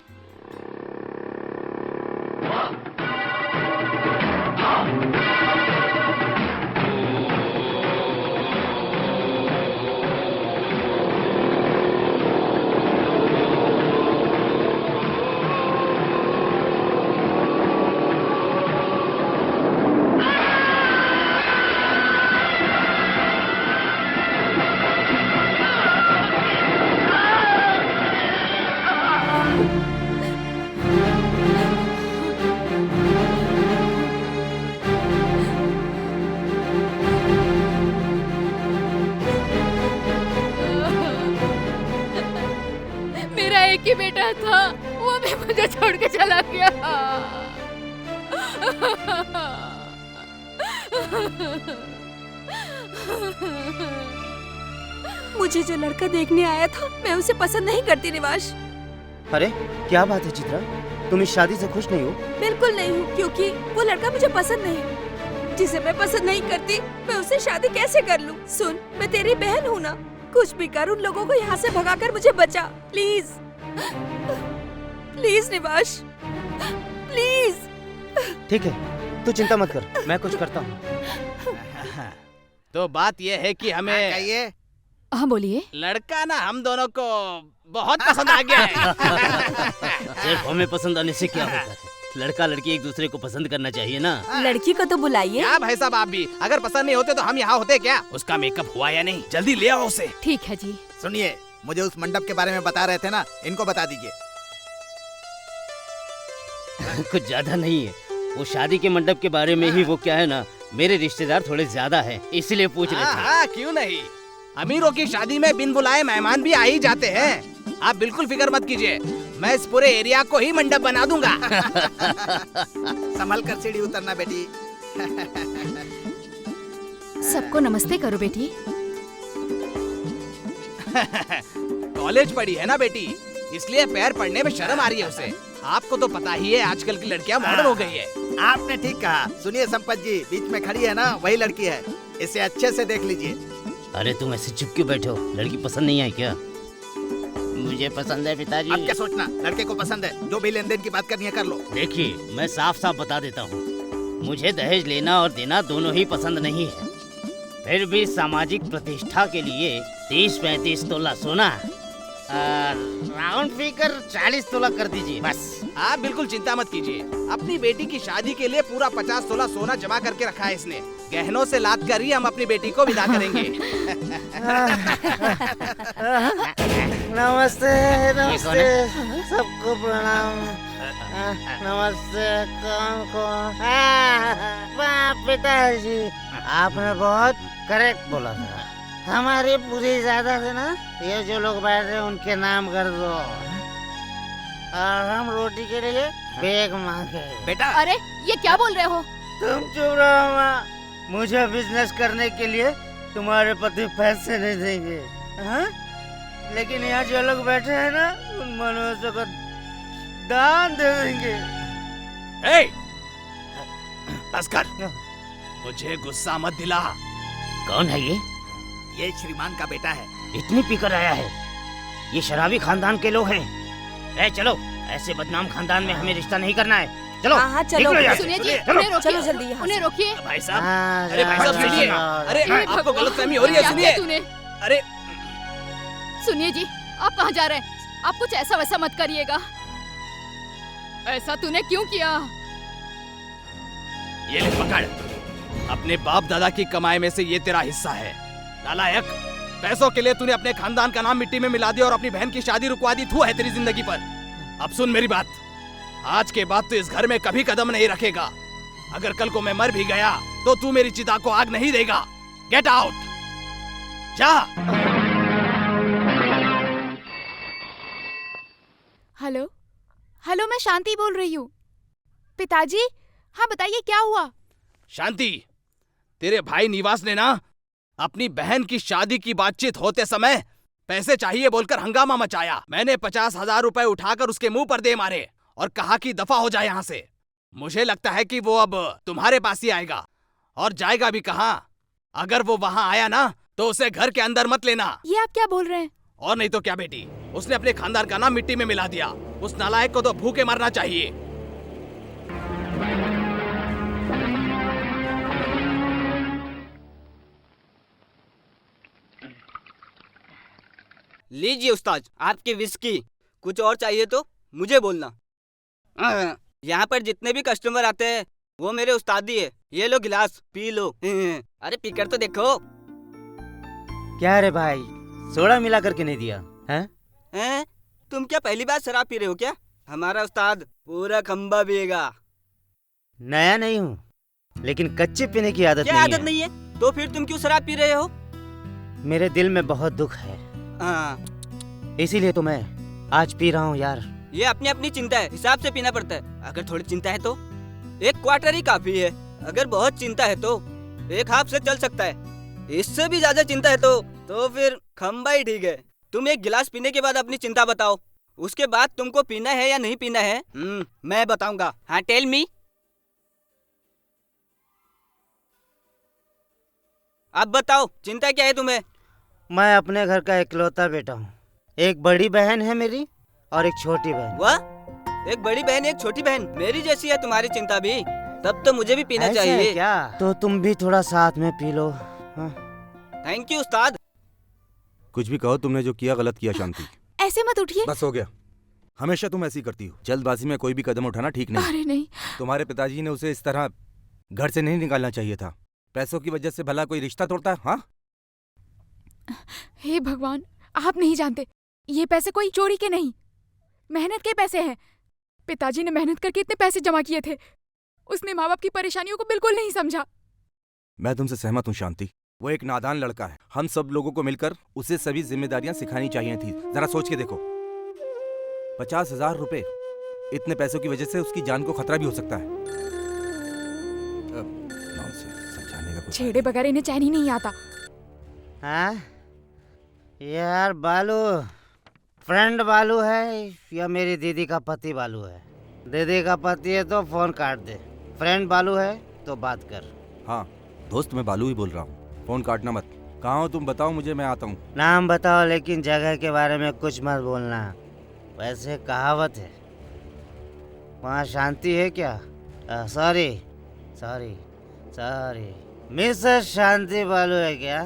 मेरा एक ही बेटा था, वो भी मुझे छोड़ के चला गया। मुझे जो लड़का देखने आया था मैं उसे पसंद नहीं करती निवास। अरे क्या बात है चित्रा, तुम इस शादी से खुश नहीं हो? बिल्कुल नहीं हूँ, क्योंकि वो लड़का मुझे पसंद नहीं। जिसे मैं पसंद नहीं करती मैं उससे शादी कैसे कर लूँ? सुन, मैं तेरी बहन हूँ ना, कुछ भी कर उन लोगों को यहाँ से भगाकर मुझे बचा, प्लीज प्लीज निवास, प्लीज। ठीक है, तू चिंता मत कर, मैं कुछ करता हूँ। तो बात यह है कि हमें कहिए। हाँ बोलिए। लड़का ना हम दोनों को बहुत पसंद आ गया है। सिर्फ हमें पसंद आने से क्या होता है? लड़का लड़की एक दूसरे को पसंद करना चाहिए ना। लड़की को तो बुलाइए। क्या भाई साहब, आप भी अगर पसंद नहीं होते तो हम यहाँ होते क्या? उसका मेकअप हुआ या नहीं? जल्दी ले आओ उसे। ठीक है जी। सुनिए, मुझे उस मंडप के बारे में बता रहे थे ना, इनको बता दीजिए। कुछ ज्यादा नहीं है, वो शादी के मंडप के बारे में ही। वो क्या है ना, मेरे रिश्तेदार थोड़े ज्यादा हैं, इसलिए पूछ रहे थे। हाँ, क्यों नहीं। अमीरों की शादी में बिन बुलाए मेहमान भी आ ही जाते हैं। आप बिल्कुल फिक्र मत कीजिए, मैं इस पूरे एरिया को ही मंडप बना दूंगा। संभल कर सीढ़ी उतरना बेटी। सबको नमस्ते करो बेटी। कॉलेज पढ़ी है ना बेटी, इसलिए पैर पड़ने में शर्म आ रही है उसे। आपको तो पता ही है आजकल की लड़कियां मॉडर्न हो गई है। आपने ठीक कहा। सुनिए संपत जी, बीच में खड़ी है ना, वही लड़की है, इसे अच्छे से देख लीजिए। अरे तुम ऐसे चुप क्यों बैठे हो? लड़की पसंद नहीं है क्या? मुझे पसंद है पिताजी। अब क्या सोचना, लड़के को पसंद है, जो भी लेन देन की बात करनी है कर लो। देखिए, मैं साफ साफ बता देता हूँ, मुझे दहेज लेना और देना दोनों ही पसंद नहीं है। फिर भी सामाजिक प्रतिष्ठा के लिए 30-35 तोला सोना, राउंड फिगर 40 तोला कर दीजिए बस। आप बिल्कुल चिंता मत कीजिए, अपनी बेटी की शादी के लिए पूरा 50 तोला सोना जमा करके रखा है इसने। गहनों से लाद कर ही हम अपनी बेटी को विदा करेंगे। नमस्ते नमस्ते, सबको प्रणाम। नमस्ते। कौन? पिताजी, आपने बहुत करेक्ट बोला था। हमारी पूरी जायदाद है ना, ये जो लोग बैठ रहे हैं उनके नाम कर दो, और हम रोटी के लिए बेग मांगे। बेटा, अरे ये क्या बोल रहे हो? तुम चुप रहो माँ, मुझे बिजनेस करने के लिए तुम्हारे पति पैसे नहीं देंगे, हाँ? लेकिन यहाँ जो लोग बैठे हैं ना, उन मनुष्यों को दान दे देंगे। ए, बस कर, मुझे गुस्सा मत दिला। कौन है ये श्रीमान का बेटा है। इतनी पीकर आया है? ये शराबी खानदान के लोग हैं। ए चलो, ऐसे बदनाम खानदान में हमें रिश्ता नहीं करना है। चलो। हाँ हाँ चलो। निकलो यहाँ से। सुनिए जी, चलो। उन्हें रोकिए, चलो जल्दी यहाँ उन्हें से। रोकिए। भाई साहब, अरे भाई साहब सुनिए, अरे हे आपको भगवान, गलतफहमी हो रही है, क्या सुनिए। किया तूने? अरे सुनिए जी, आप कहाँ जा रहे हैं? आप कुछ ऐसा वैसा मत करिएगा। ऐसा तूने क्यों किया? ये ले पकड़, अपने बाप दादा की कमाई में से ये तेरा हिस्सा है। नालायक, पैसों के लिए तूने अपने खानदान का नाम मिट्टी में मिला दिया और अपनी बहन की शादी रुकवा दी। थू है तेरी जिंदगी पर। अब सुन मेरी बात, आज के बाद तू इस घर में कभी कदम नहीं रखेगा। अगर कल को मैं मर भी गया तो तू मेरी चिता को आग नहीं देगा। गेट आउट, जा। हेलो हेलो, मैं शांति बोल रही हूँ। पिताजी, हाँ बताइए क्या हुआ? शांति, तेरे भाई निवास ने ना अपनी बहन की शादी की बातचीत होते समय पैसे चाहिए बोलकर हंगामा मचाया। मैंने 50,000 रुपए उठाकर उसके मुंह पर दे मारे और कहा कि दफा हो जाए यहाँ से। मुझे लगता है कि वो अब तुम्हारे पास ही आएगा, और जाएगा भी कहाँ। अगर वो वहाँ आया ना तो उसे घर के अंदर मत लेना। ये आप क्या बोल रहे हैं? और नहीं तो क्या बेटी, उसने अपने खानदान का नाम मिट्टी में मिला दिया। उस नालायक को तो भूखे मरना चाहिए। लीजिए उस्ताद, आपकी विस्की। कुछ और चाहिए तो मुझे बोलना। यहाँ पर जितने भी कस्टमर आते हैं वो मेरे उस्तादी है। ये लो गिलास, पी लो। अरे पीकर तो देखो। क्या रे भाई, सोडा मिला करके नहीं दिया हैं? हैं? तुम क्या पहली बार शराब पी रहे हो क्या? हमारा उस्ताद पूरा खंबा पिएगा। नया नहीं हूँ, लेकिन कच्चे पीने की आदत क्या नहीं आदत है। नहीं है? तो फिर तुम क्यों शराब पी रहे हो? मेरे दिल में बहुत दुख है, इसीलिए तो मैं आज पी रहा हूँ यार। ये अपनी अपनी चिंता है, हिसाब से पीना पड़ता है। अगर थोड़ी चिंता है तो एक क्वार्टर ही काफी है। अगर बहुत चिंता है तो एक हाफ से चल सकता है। इससे भी ज्यादा चिंता है तो फिर खंबा ही ठीक है। तुम एक गिलास पीने के बाद अपनी चिंता बताओ, उसके बाद तुमको पीना है या नहीं पीना है मैं बताऊंगा। हाँ टेल मी। अब बताओ चिंता क्या है तुम्हें? मैं अपने घर का इकलौता बेटा हूँ। एक बड़ी बहन है मेरी और एक छोटी बहन। वाह, एक बड़ी बहन एक छोटी बहन, मेरी जैसी है तुम्हारी चिंता भी। तब तो मुझे भी पीना ऐसा है चाहिए क्या? तो तुम भी थोड़ा साथ में पी लो। हाँ। थैंक यू उस्ताद। कुछ भी कहो, तुमने जो किया गलत किया शांति। ऐसे मत उठिए। बस हो गया। हमेशा तुम ऐसी करती हो। जल्दबाजी में कोई भी कदम उठाना ठीक नहीं। अरे नहीं, तुम्हारे पिताजी ने उसे इस तरह घर से नहीं निकालना चाहिए था। पैसों की वजह से भला कोई रिश्ता तोड़ता है? हाँ, हे भगवान, आप नहीं जानते, ये पैसे कोई चोरी के नहीं, मेहनत के पैसे हैं। पिताजी ने मेहनत करके इतने पैसे जमा किए थे। उसने माँ बाप की परेशानियों को बिल्कुल नहीं समझा। मैं तुमसे सहमत हूँ शांति। वो एक नादान लड़का है। हम सब लोगों को मिलकर उसे सभी जिम्मेदारियां सिखानी चाहिए थी। जरा सोच के देखो, 50,000 रुपए, इतने पैसों की वजह से उसकी जान को खतरा भी हो सकता है। समझाने का कुछ छेड़े बगैर इन्हें चैन ही नहीं आता। हाँ? यार बालू फ्रेंड बालू है या मेरी दीदी का पति बालू है? दीदी का पति है तो फोन काट दे, फ्रेंड बालू है तो बात कर। हाँ दोस्त, मैं बालू ही बोल रहा हूँ। फोन काटना मत। कहाँ हो तुम? बताओ मुझे, मैं आता हूँ। नाम बताओ लेकिन जगह के बारे में कुछ मत बोलना। वैसे कहावत है, वहाँ शांति है क्या? सॉरी सॉरी सॉरी, मिसेस शांति बालू है क्या?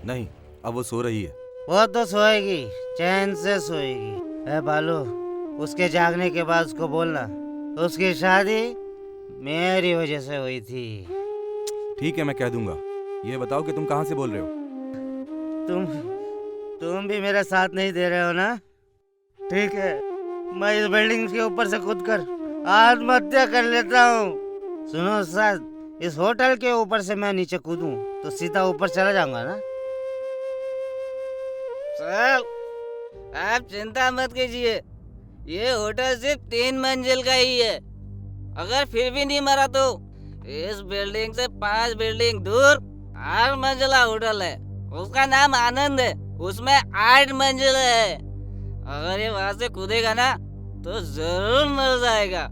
नहीं, अब वो सो रही है। वो तो सोएगी, चैन से सोएगी। है बालू, उसके जागने के बाद उसको बोलना उसकी शादी मेरी वजह से हुई थी। ठीक है, मैं कह दूंगा। ये बताओ कि तुम कहाँ से बोल रहे हो? तुम भी मेरा साथ नहीं दे रहे हो ना? ठीक है, मैं इस बिल्डिंग के ऊपर से कूद कर आत्महत्या कर लेता हूँ। सुनो साथ, इस होटल के ऊपर से मैं नीचे कूदूं तो सीधा ऊपर चला जाऊंगा ना? सर आप चिंता मत कीजिए, ये होटल सिर्फ 3 मंजिल का ही है। अगर फिर भी नहीं मरा तो इस बिल्डिंग से 5 बिल्डिंग दूर 8 मंजिला होटल है, उसका नाम आनंद है, उसमें 8 मंजिल है। अगर ये वहां से कूदेगा ना तो जरूर मर जाएगा।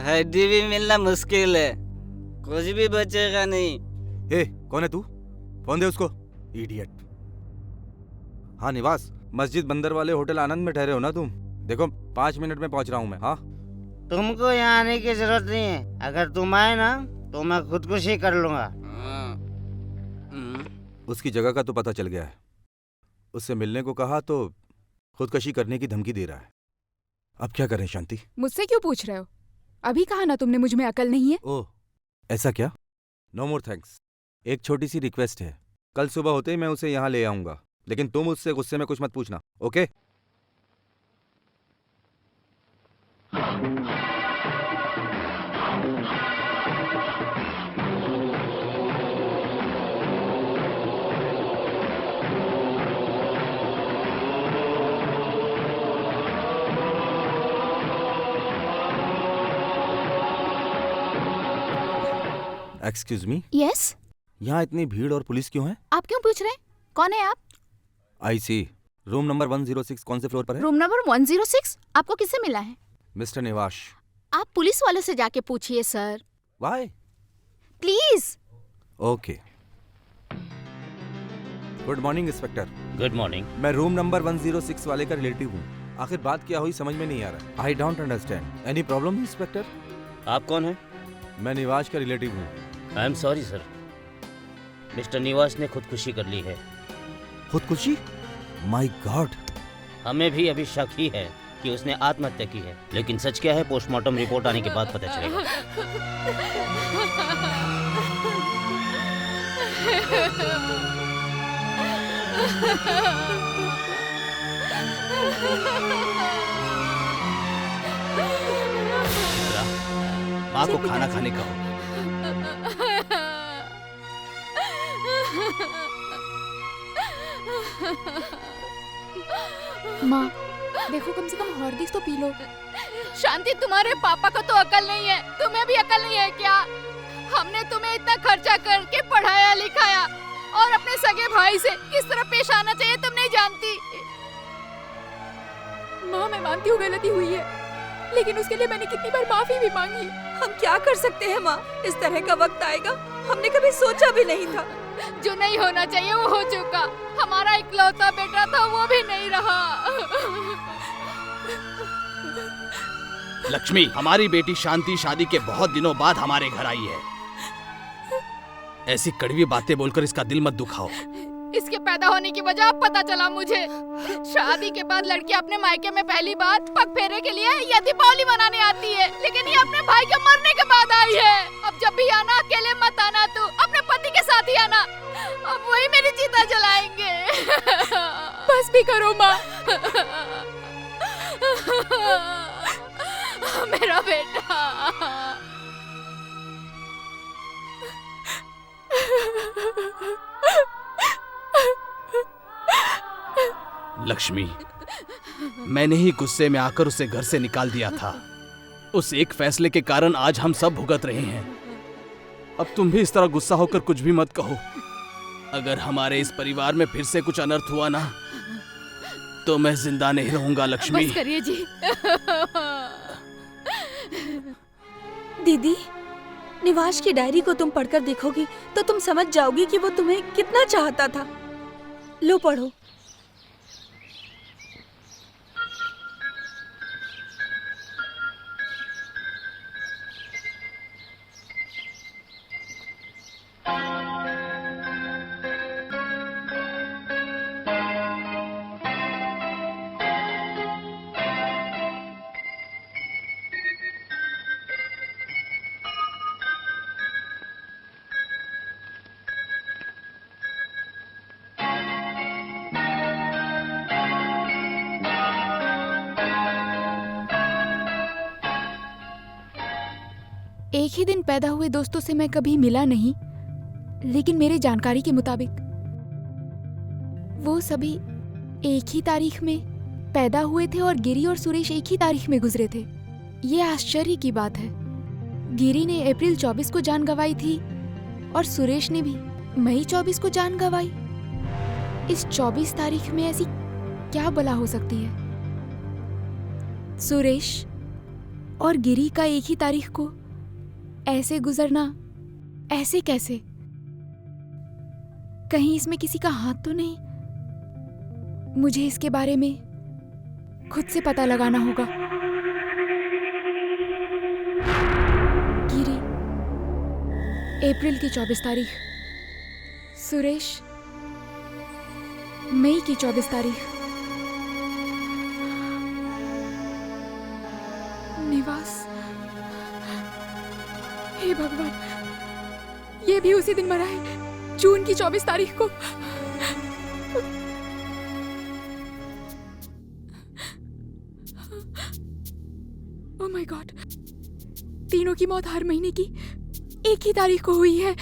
हड्डी भी मिलना मुश्किल है, कुछ भी बचेगा नहीं। हे, कौन है तू? फोन दे उसको, इडियट। हाँ निवास, मस्जिद बंदर वाले होटल आनंद में ठहरे हो ना तुम? देखो 5 मिनट में पहुंच रहा हूँ मैं। हाँ, तुमको यहाँ आने की जरूरत नहीं है। अगर तुम आए ना तो मैं खुदकुशी कर लूंगा। उसकी जगह का तो पता चल गया है। उससे मिलने को कहा तो खुदकशी करने की धमकी दे रहा है। अब क्या करें शांति? मुझसे क्यों पूछ रहे हो? अभी कहा ना तुमने मुझ में अकल नहीं है। ओह, ऐसा क्या? नो मोर थैंक्स। एक छोटी सी रिक्वेस्ट है, कल सुबह होते ही मैं उसे यहाँ ले आऊंगा, लेकिन तुम उससे गुस्से में कुछ मत पूछना, ओके? एक्सक्यूज मी, यस, यहाँ इतनी भीड़ और पुलिस क्यों है? आप क्यों पूछ रहे हैं? कौन है आप? आई सी। रूम नंबर 106 कौन से फ्लोर पर है? Room number 106? आपको किससे मिला है? मिस्टर निवास। आप पुलिस वालों से जाके पूछिए sir, why? Please. Okay. Good morning inspector. Good morning. मैं रूम नंबर 106 वाले का रिलेटिव हूँ। आखिर बात क्या हुई समझ में नहीं आ रहा। I don't understand. Any problem inspector? आप कौन हैं? मैं निवास का रिलेटिव हूँ। I am sorry sir, mister निवास ने खुदकुशी कर ली है। खुदकुशी? My God. हमें भी अभी शक ही है कि उसने आत्महत्या की है, लेकिन सच क्या है पोस्टमार्टम रिपोर्ट आने के बाद पता चलेगा। माँ को खाना खाने का हो। माँ देखो, कम से कम हॉर्लिक्स तो पी लो। शांति, तुम्हारे पापा को तो अकल नहीं है, तुम्हें भी अकल नहीं है क्या? हमने तुम्हें इतना खर्चा करके पढ़ाया लिखाया और अपने सगे भाई से किस तरह पेश आना चाहिए तुम नहीं जानती। माँ, मैं मानती हूँ गलती हुई है, लेकिन उसके लिए मैंने कितनी बार माफी भी मांगी। हम क्या कर सकते हैं माँ, इस तरह का वक्त आएगा हमने कभी सोचा भी नहीं था। जो नहीं होना चाहिए वो हो चुका। हमारा इकलौता बेटा था, वो भी नहीं रहा। लक्ष्मी, हमारी बेटी शांति शादी के बहुत दिनों बाद हमारे घर आई है। ऐसी कड़वी बातें बोलकर इसका दिल मत दुखाओ। इसके पैदा होने की वजह अब पता चला मुझे। शादी के बाद लड़की अपने मायके में पहली बार पग फेरे के लिए या दीपावली मनाने आती है, लेकिन ये अपने भाई के मरने के बाद आई है। अब जब भी आना अकेले मत आना, तू अपने पति के साथ ही आना। अब वही मेरी चिता जलाएंगे। बस भी करो माँ। मेरा बेटा। लक्ष्मी, मैंने ही गुस्से में आकर उसे घर से निकाल दिया था। उस एक फैसले के कारण आज हम सब भुगत रहे हैं। अब तुम भी इस तरह गुस्सा होकर कुछ भी मत कहो। अगर हमारे इस परिवार में फिर से कुछ अनर्थ हुआ ना, तो मैं जिंदा नहीं रहूंगा। लक्ष्मी, बस करिए जी। दीदी, निवास की डायरी को तुम पढ़कर देखोगी तो तुम समझ जाओगी कि वो तुम्हें कितना चाहता था। लो पढ़ो। एक ही दिन पैदा हुए दोस्तों से मैं कभी मिला नहीं, लेकिन मेरी जानकारी के मुताबिक वो सभी एक ही तारीख में पैदा हुए थे और गिरी और सुरेश एक ही तारीख में गुजरे थे। ये आश्चर्य की बात है। गिरी ने अप्रैल 24 को जान गंवाई थी और सुरेश ने भी मई 24 को जान गंवाई। इस 24 तारीख में ऐसी क्या बला हो सकती है? सुरेश और गिरी का एक ही तारीख को ऐसे गुजरना, ऐसे कैसे? कहीं इसमें किसी का हाथ तो नहीं? मुझे इसके बारे में खुद से पता लगाना होगा। गिरी अप्रैल की 24 तारीख, सुरेश मई की 24 तारीख, निवास, हे भगवान, ये भी उसी दिन मरा है, जून की 24 तारीख को। ओह माय गॉड, तीनों की मौत हर महीने की एक ही तारीख को हुई है।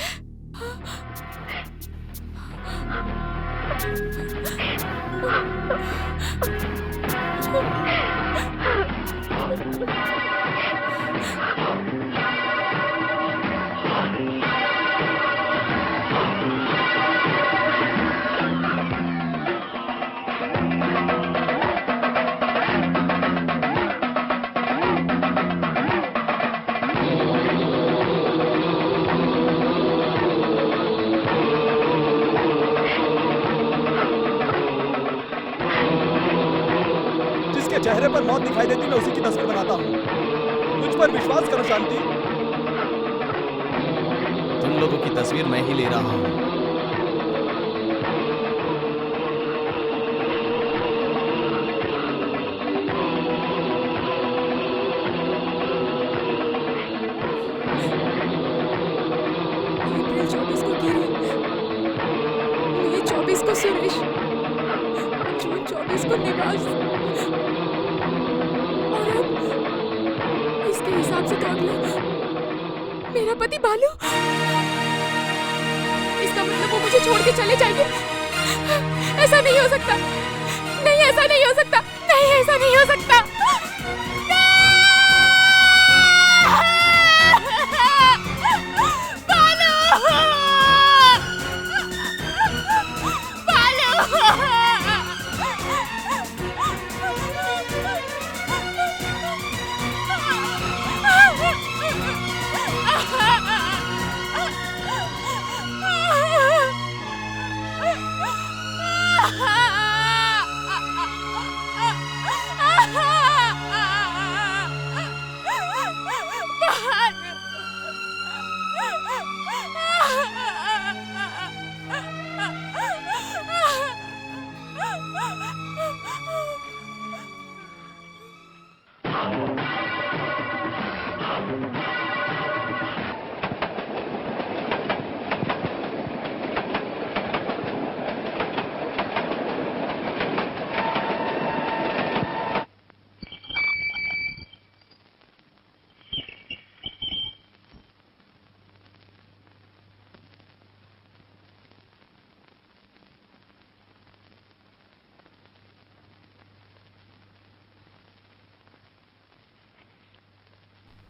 चेहरे पर मौत दिखाई देती, मैं उसी की तस्वीर बनाता हूँ। मुझ पर विश्वास करो शांति, तुम लोगों की तस्वीर मैं ही ले रहा हूँ। अप्रैल 24 को गिरी, मई 24 को सुरेश, जून 24 को निवास, और अब इसके हिसाब से तो अगला मेरा पति बालू। इसका मतलब वो मुझे छोड़ के चले जाएंगे। ऐसा नहीं हो सकता, नहीं ऐसा नहीं हो सकता, नहीं ऐसा नहीं हो सकता। नहीं!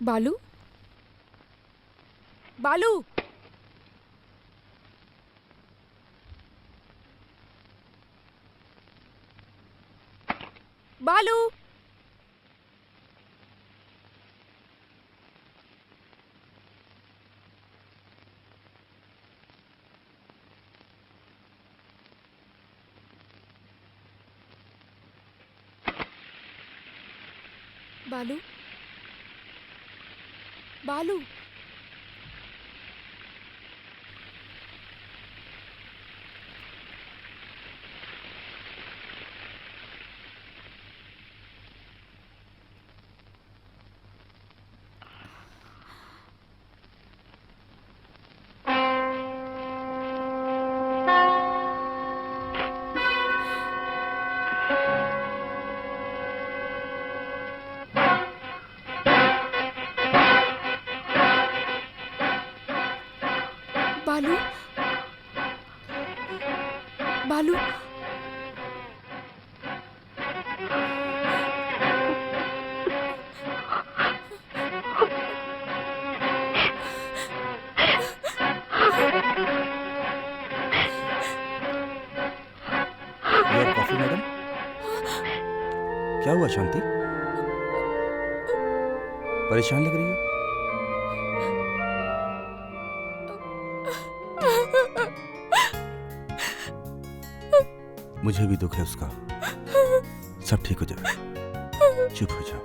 बालू बालू बालू बालू बालू बालू बालू योर कॉफी मैडम। क्या हुआ शांति? परेशान लग रही हो। मुझे भी दुख है उसका। सब ठीक हो जाएगा, चुप हो जाओ।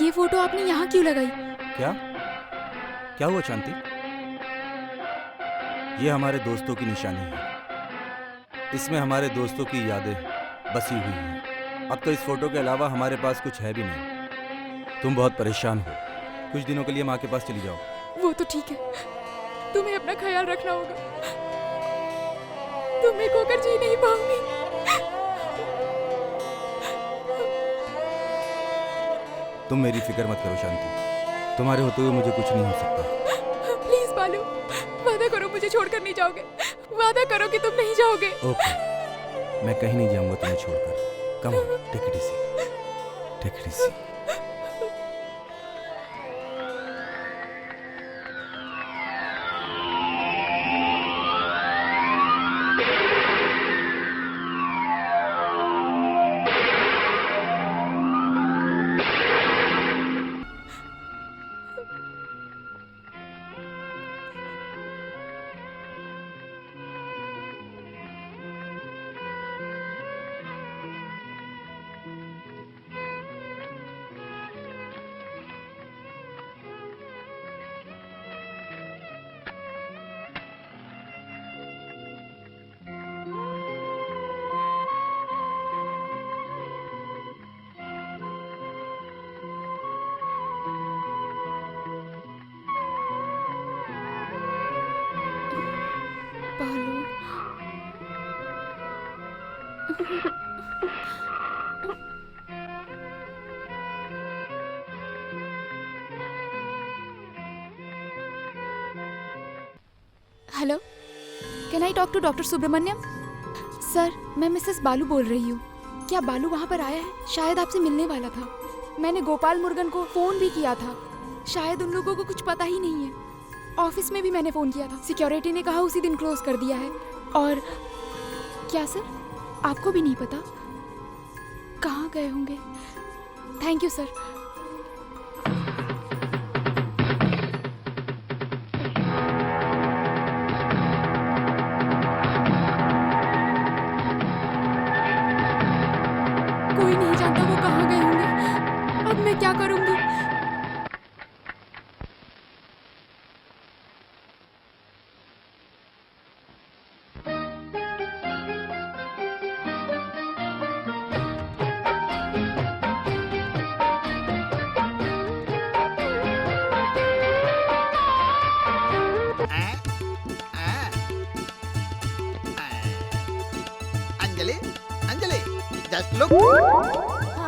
ये फोटो आपने यहाँ क्यों लगाई? क्या क्या हुआ शांति? ये हमारे दोस्तों की निशानी है। इसमें हमारे दोस्तों की यादें बसी हुई हैं। अब तो इस फोटो के अलावा हमारे पास कुछ है भी नहीं। तुम बहुत परेशान हो, कुछ दिनों के लिए माँ के पास चली जाओ। वो तो ठीक है, तुम्हें अपना ख्याल रखना होगा। तुम्हें खोकर जी नहीं पाऊंगी। तुम मेरी फिक्र मत करो शांति, तुम्हारे होते हुए मुझे कुछ नहीं हो सकता। प्लीज बालू, वादा करो मुझे छोड़कर नहीं जाओगे। वादा करो कि तुम नहीं जाओगे। ओके, मैं कहीं नहीं जाऊंगा तुम्हें छोड़कर। Come on, take it easy, take it easy. Balu hello, can I talk to doctor Subramaniam? Sir, मैं मिसेस बालू बोल रही हूँ। क्या बालू वहाँ पर आया है? शायद आपसे मिलने वाला था। मैंने गोपाल मुर्गन को फोन भी किया था। शायद उन लोगों को कुछ पता ही नहीं है। ऑफिस में भी मैंने फोन किया था। सिक्योरिटी ने कहा उसी दिन क्लोज कर दिया है। और क्या सर, आपको भी नहीं पता कहाँ गए होंगे? Thank you sir. कोई नहीं जानता वो कहाँ गए होंगे। अब मैं क्या करूंगी? Anjali, Anjali, just look.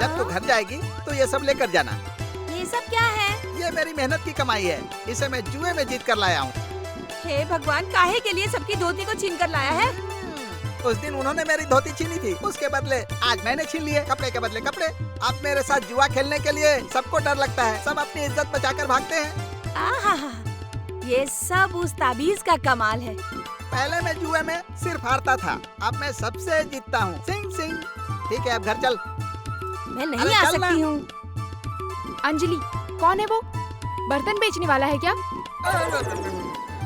जब तू घर जाएगी तो ये सब लेकर जाना। ये सब क्या है? ये मेरी मेहनत की कमाई है, इसे मैं जुए में जीत कर लाया हूँ। हे भगवान, काहे के लिए सबकी धोती को छीन कर लाया है? उस दिन उन्होंने मेरी धोती छीनी थी, उसके बदले आज मैंने छीन लिए। कपड़े के बदले कपड़े। अब मेरे साथ जुआ खेलने के लिए सबको डर लगता है, सब अपनी इज्जत बचाकर भागते हैं। आहा, ये सब उस ताबीज का कमाल है। पहले मैं जुए में सिर्फ हारता था, अब मैं सबसे जीतता हूँ। सिंह सिंह। ठीक है, अब घर चल। मैं नहीं अरे आ चल ना। सकती हूँ। अंजलि, कौन है वो? बर्तन बेचने वाला है क्या?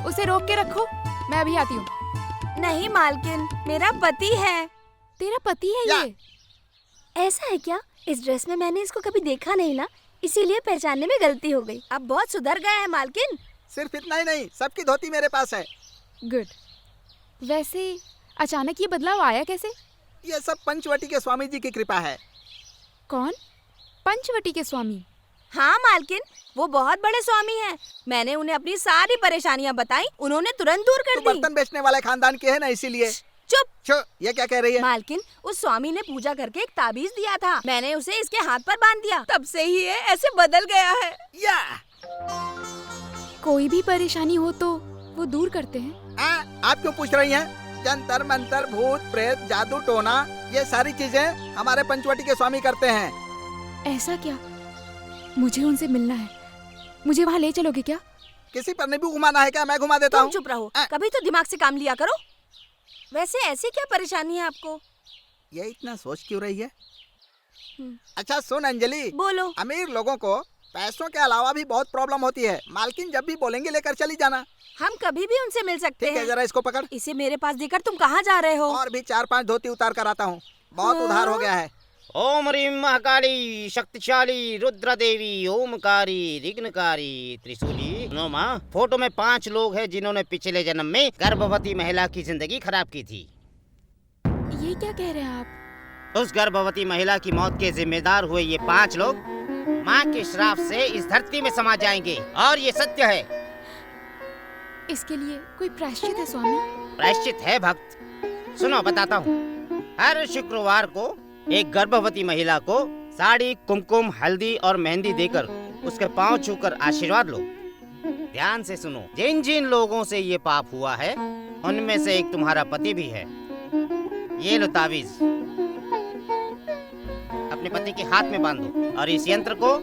उसे रोक के रखो, मैं अभी आती हूँ। नहीं मालकिन, मेरा पति है। तेरा पति है या। ये? ऐसा है क्या? इस ड्रेस में मैंने इसको कभी देखा नहीं ना, इसीलिए पहचानने में गलती हो गई। अब बहुत सुधर गया है मालकिन। सिर्फ इतना ही नहीं, सबकी धोती मेरे पास है। गुड। वैसे अचानक ये बदलाव आया कैसे? ये सब पंचवटी के स्वामी जी की कृपा है। कौन? पंचवटी के स्वामी? हाँ मालकिन, वो बहुत बड़े स्वामी हैं। मैंने उन्हें अपनी सारी परेशानियाँ बताई, उन्होंने तुरंत दूर कर तू दी। बर्तन बेचने वाले खानदान के है ना, इसीलिए। चुप। छो, ये क्या कह रही है? मालकिन, उस स्वामी ने पूजा करके एक ताबीज दिया था, मैंने उसे इसके हाथ पर बांध दिया, तब से ही ये ऐसे बदल गया है। या। कोई भी परेशानी हो तो वो दूर करते हैं। आप क्यों पूछ रही हैं? जंतर मंतर, भूत प्रेत, जादू टोना, ये सारी चीजें हमारे पंचवटी के स्वामी करते हैं। ऐसा क्या? मुझे उनसे मिलना है, मुझे वहाँ ले चलोगे क्या? किसी पर नहीं भी घुमाना है क्या? मैं घुमा देता तुम हूँ। चुप रहो, कभी तो दिमाग से काम लिया करो। वैसे ऐसी क्या परेशानी है आपको? ये इतना सोच क्यों रही है? हम्म। अच्छा सुन अंजलि, बोलो। अमीर लोगों को पैसों के अलावा भी बहुत प्रॉब्लम होती है। मालकिन जब भी बोलेंगे लेकर चली जाना। हम कभी भी उनसे मिल सकते ठीक है, हैं। जरा इसको पकड़। इसे मेरे पास देकर तुम कहाँ जा रहे हो? और भी 4-5 धोती उतार कर आता हूँ, बहुत उधार हो गया है। ओम ह्रीं महाकाली शक्तिशाली रुद्र देवी ओमकारी विघ्नकारी त्रिशूली। नो माँ, फोटो में 5 लोग हैं जिन्होंने पिछले जन्म में गर्भवती महिला की जिंदगी खराब की थी। ये क्या कह रहे हैं आप? उस गर्भवती महिला की मौत के जिम्मेदार हुए ये 5 लोग माँ के श्राप से इस धरती में समा जाएंगे, और ये सत्य है। इसके लिए कोई प्रायश्चित है स्वामी? प्रायश्चित है भक्त। सुनो बताता हूँ। हर शुक्रवार को एक गर्भवती महिला को साड़ी, कुमकुम, हल्दी और मेहंदी देकर उसके पांव छूकर आशीर्वाद लो। ध्यान से सुनो, जिन जिन लोगों से ये पाप हुआ है उनमें से एक तुम्हारा पति भी है। ये लो ताबीज, अपने पति के हाथ में बांध दो और इस यंत्र को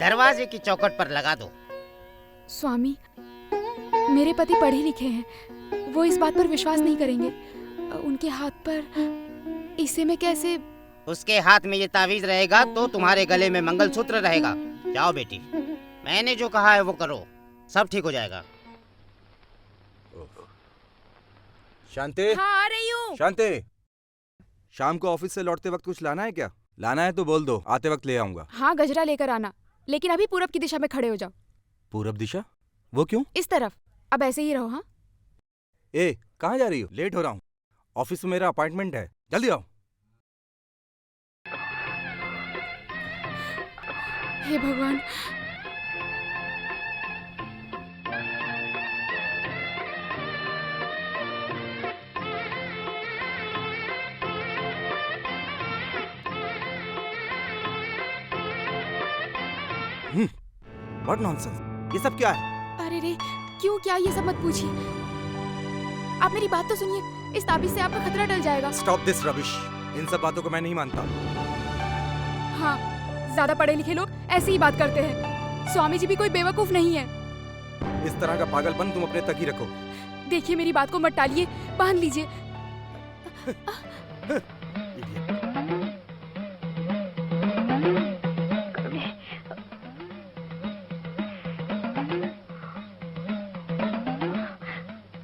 दरवाजे की चौखट पर लगा दो। स्वामी, मेरे पति पढ़े लिखे हैं, वो इस बात पर विश्वास नहीं करेंगे। उनके हाथ पर इसे मैं कैसे? उसके हाथ में ये ताबीज रहेगा तो तुम्हारे गले में मंगलसूत्र रहेगा। जाओ बेटी, मैंने जो कहा है वो करो, सब ठीक हो जाएगा। शांति। हाँ, आ रही हूँ। शांति, शाम को ऑफिस से लौटते वक्त कुछ लाना है क्या? लाना है तो बोल दो, आते वक्त ले आऊंगा। हाँ, गजरा लेकर आना, लेकिन अभी पूरब की दिशा में खड़े हो जाओ। पूरब दिशा? वो क्यों? इस तरफ। अब ऐसे ही रहो। हाँ, ए, कहाँ जा रही हो? लेट हो रहा हूँ, ऑफिस में मेरा अपॉइंटमेंट है, जल्दी आओ। हे भगवान, व्हाट नॉनसेंस, ये सब क्या है? अरे रे, क्यों क्या? ये सब मत पूछिए, आप मेरी बात तो सुनिए। इस ताबीज से आपका खतरा टल जाएगा। स्टॉप दिस रबिश, इन सब बातों को मैं नहीं मानता। हाँ, ज्यादा पढ़े लिखे लोग ऐसे ही बात करते हैं। स्वामी जी भी कोई बेवकूफ नहीं है। इस तरह का पागलपन तुम अपने तक ही रखो। देखिए, मेरी बात को मत टालिए, बांध लीजिए।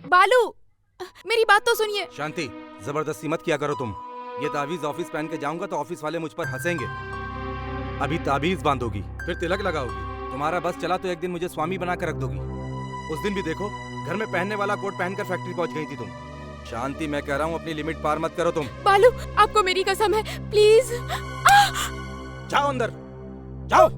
बालू, मेरी बात तो सुनिए। शांति, जबरदस्ती मत किया करो तुम। ये ताबीज ऑफिस पहन के जाऊंगा तो ऑफिस वाले मुझ पर हंसेंगे। अभी ताबीज बांधोगी, फिर तिलक लगाओगी, तुम्हारा बस चला तो एक दिन मुझे स्वामी बना कर रख दोगी। उस दिन भी देखो, घर में पहनने वाला कोट पहनकर फैक्ट्री पहुंच गई थी तुम। शांति, मैं कह रहा हूँ अपनी लिमिट पार मत करो तुम। बालू, आपको मेरी कसम है, प्लीज। जाओ अंदर, जाओ।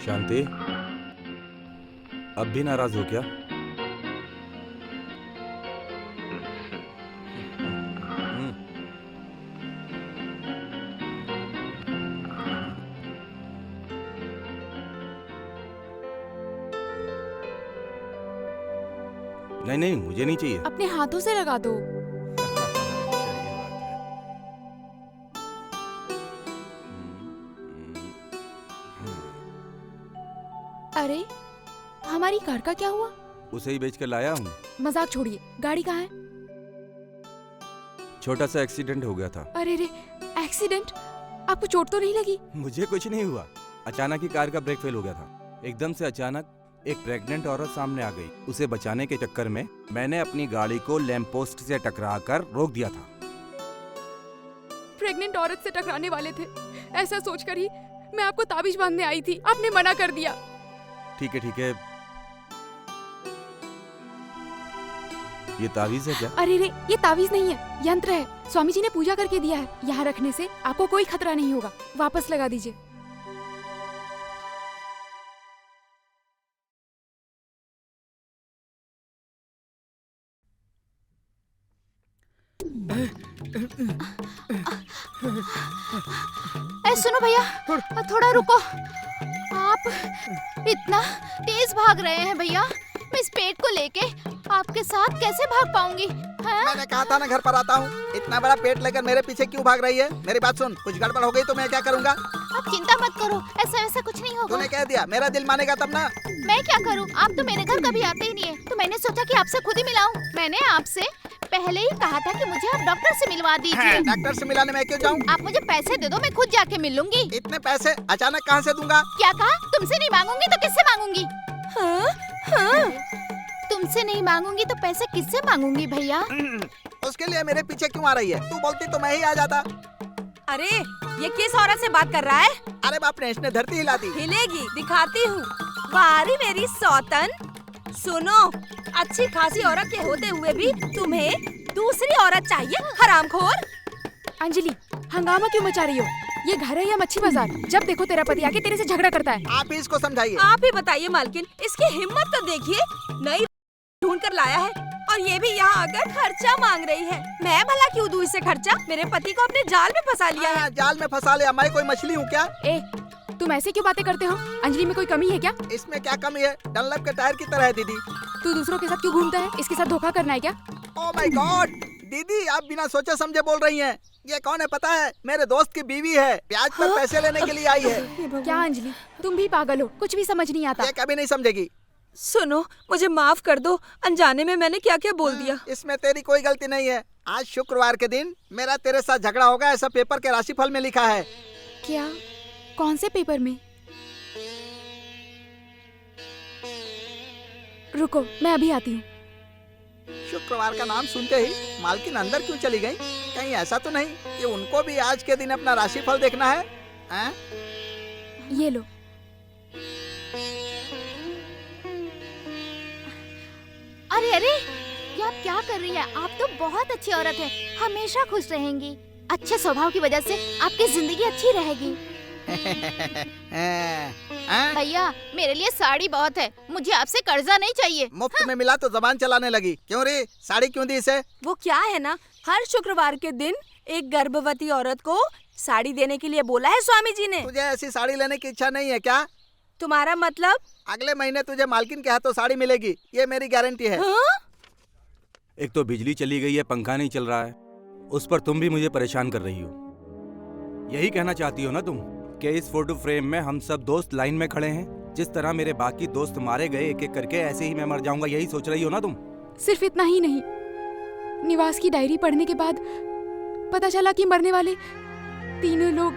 शांति, अब भी नाराज हो क्या? नहीं नहीं, मुझे नहीं चाहिए। अपने हाथों से लगा दो। अरे, हमारी कार का क्या हुआ? उसे ही बेच कर लाया हूँ। मजाक छोड़िए, गाड़ी कहाँ है? छोटा सा एक्सीडेंट हो गया था। अरे रे, एक्सीडेंट? आपको चोट तो नहीं लगी? मुझे कुछ नहीं हुआ, अचानक ही कार का ब्रेक फेल हो गया था। एकदम से अचानक एक प्रेग्नेंट औरत सामने आ गई। उसे बचाने के चक्कर में मैंने अपनी गाड़ी को लैंप पोस्ट से टकराकर रोक दिया था। प्रेग्नेंट औरत से टकराने वाले थे, ऐसा सोचकर ही मैं आपको ताबीज बांधने आई थी, आपने मना कर दिया। ठीक है ठीक है, ये तावीज है क्या? अरे रे, ये तावीज नहीं है, यंत्र है। स्वामी जी ने पूजा करके दिया है। यहाँ रखने से आपको कोई खतरा नहीं होगा। वापस लगा दीजिए। सुनो भैया, थोड़ा रुको। आप इतना तेज भाग रहे हैं भैया, मैं इस पेट को लेके आपके साथ कैसे भाग पाऊंगी? हाँ? मैंने कहा था ना घर पर आता हूँ। इतना बड़ा पेट लेकर मेरे पीछे क्यों भाग रही है? मेरी बात सुन, कुछ गड़बड़ हो गई तो मैं क्या करूँगा? आप चिंता मत करो, ऐसा वैसा कुछ नहीं होगा। तूने कह दिया, मेरा दिल मानेगा तब ना। मैं क्या करूँ, आप तो मेरे घर कभी आते ही नहीं है, तो मैंने सोचा कि आपसे खुद ही मिलाऊं। मैंने आपसे पहले ही कहा था कि मुझे आप डॉक्टर से मिलवा दीजिए। डॉक्टर से मिलाने में क्यों जाऊँ? आप मुझे पैसे दे दो, मैं खुद जाके मिल लूंगी। इतने पैसे अचानक कहाँ से दूंगा? क्या कहा? तुमसे नहीं मांगूंगी तो किससे मांगूंगी? तुमसे नहीं मांगूंगी तो पैसे किससे मांगूंगी भैया? उसके लिए मेरे पीछे क्यों आ रही है? तू बोलती तो मैं ही आ जाता। अरे, ये किस औरत से बात कर रहा है? अरे बाप ने, इसने धरती हिला दी। हिलेगी, दिखाती हूँ। वारी मेरी सौतन, सुनो, अच्छी खासी औरत के होते हुए भी तुम्हें दूसरी औरत चाहिए, हरामखोर। अंजलि, हंगामा क्यों मचा रही हो? ये घर है या मच्छी बाजार? जब देखो तेरा पति आके तेरे से झगड़ा करता है। आप ही इसको समझाइए। आप ही बताइए मालकिन, इसकी हिम्मत तो देखिए, नई ढूंढ कर लाया है और ये भी यहाँ आकर खर्चा मांग रही है। मैं भला क्यों दूँ इससे खर्चा? मेरे पति को अपने जाल में फंसा लिया है। जाल में फंसा लिया? मैं कोई मछली हूँ क्या? ए, तुम ऐसे क्यों बातें करते हो? अंजलि में कोई कमी है क्या? इसमें क्या कमी है? डनलप के टायर की तरह है दीदी। तू दूसरों के साथ क्यों घूमता है? इसके साथ धोखा करना है क्या? ओह माय गॉड, दीदी आप बिना सोचे समझे बोल रही हैं। ये कौन है पता है? मेरे दोस्त की बीवी है, ब्याज पर पैसे लेने के लिए आई है। क्या अंजलि, तुम भी पागल हो, कुछ भी समझ नहीं आता। ये कभी नहीं समझेगी। सुनो, मुझे माफ कर दो, अनजाने में मैंने क्या क्या बोल दिया। इसमें तेरी कोई गलती नहीं है। आज शुक्रवार के दिन मेरा तेरे साथ झगड़ा होगा, ऐसा पेपर के राशिफल में लिखा है। क्या? कौन से पेपर में? रुको, मैं अभी आती हूँ। शुक्रवार का नाम सुनते ही मालकिन अंदर क्यों चली गई? कहीं ऐसा तो नहीं कि उनको भी आज के दिन अपना राशिफल देखना है? ये लो। अरे अरे, ये आप क्या कर रही है? आप तो बहुत अच्छी औरत है, हमेशा खुश रहेंगी। अच्छे स्वभाव की वजह से आपकी जिंदगी अच्छी रहेगी। भैया, मेरे लिए साड़ी बहुत है, मुझे आपसे कर्जा नहीं चाहिए। मुफ्त में मिला तो जबान चलाने लगी। क्यों रे, साड़ी क्यों दी इसे? वो क्या है ना, हर शुक्रवार के दिन एक गर्भवती औरत को साड़ी देने के लिए बोला है स्वामी जी ने। तुझे ऐसी साड़ी लेने की इच्छा नहीं है क्या? तुम्हारा मतलब? अगले महीने तुझे मालकिन के हाथों साड़ी मिलेगी, ये मेरी गारंटी है। एक तो बिजली चली गई है, पंखा नहीं चल रहा है, उस पर तुम भी मुझे परेशान कर रही हो। यही कहना चाहती हो ना तुम कि इस फोटो फ्रेम में हम सब दोस्त लाइन में खड़े हैं? जिस तरह मेरे बाकी दोस्त मारे गए एक एक करके, ऐसे ही मैं मर जाऊंगा, यही सोच रही हो ना तुम? सिर्फ इतना ही नहीं, निवास की डायरी पढ़ने के बाद पता चला कि मरने वाले तीनों लोग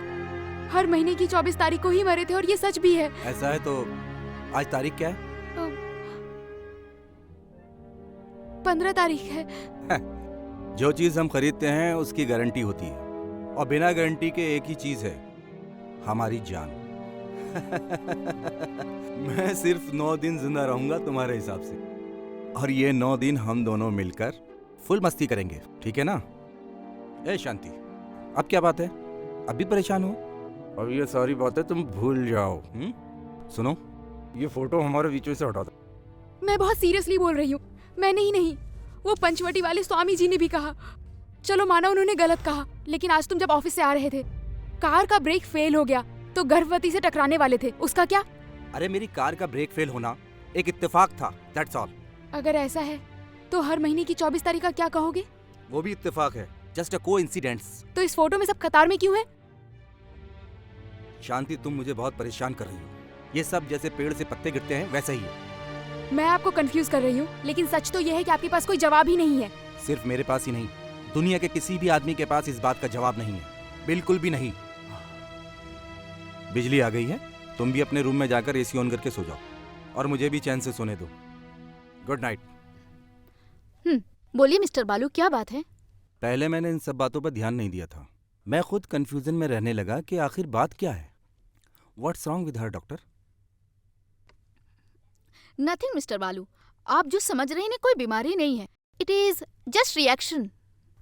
हर महीने की 24 तारीख को ही मरे थे, और ये सच भी है। ऐसा है तो आज तारीख क्या है? 15 तारीख है। जो चीज हम खरीदते हैं उसकी गारंटी होती है, और बिना गारंटी के एक ही चीज है, हमारी जान। मैं सिर्फ 9 दिन जिंदा रहूंगा तुम्हारे हिसाब से, और ये 9 दिन हम दोनों मिलकर फुल मस्ती करेंगे, ठीक है ना? ए शांति, अब क्या बात है? अभी परेशान हो? अब ये सारी बातें तुम भूल जाओ। सुनो, ये फोटो हमारे बीच में से हटा दो। मैं बहुत सीरियसली बोल रही हूँ। मैंने ही नहीं, वो पंचवटी वाले स्वामी जी ने भी कहा। चलो माना उन्होंने गलत कहा, लेकिन आज तुम जब ऑफिस से आ रहे थे, कार का ब्रेक फेल हो गया तो गर्भवती से टकराने वाले थे, उसका क्या? अरे मेरी कार का ब्रेक फेल होना एक इत्तेफाक था, दैट्स ऑल। अगर ऐसा है तो हर महीने की 24 तारीख का क्या कहोगे? वो भी इत्तेफाक है, जस्ट अ कोइंसिडेंस। तो इस फोटो में सब कतार में क्यों है? शांति, तुम मुझे बहुत परेशान कर रही हो। ये सब जैसे पेड़ से पत्ते गिरते हैं वैसे ही है। मैं आपको कंफ्यूज कर रही हूँ, लेकिन सच तो यह है कि आपके पास कोई जवाब ही नहीं है। सिर्फ मेरे पास ही नहीं, दुनिया के किसी भी आदमी के पास इस बात का जवाब नहीं है, बिल्कुल भी नहीं। बिजली आ गई है, तुम भी अपने रूम में जाकर एसी ऑन करके सो जाओ और मुझे भी चैन से सोने दो। Good night. बोलिए मिस्टर बालू, क्या बात है? पहले मैंने इन सब बातों पर ध्यान नहीं दिया था। मैं खुद कंफ्यूजन में रहने लगा कि आखिर बात क्या है। What's wrong with her doctor? Nothing mister बालू, आप जो समझ रहे हैं ना, कोई बीमारी नहीं है। It is just reaction.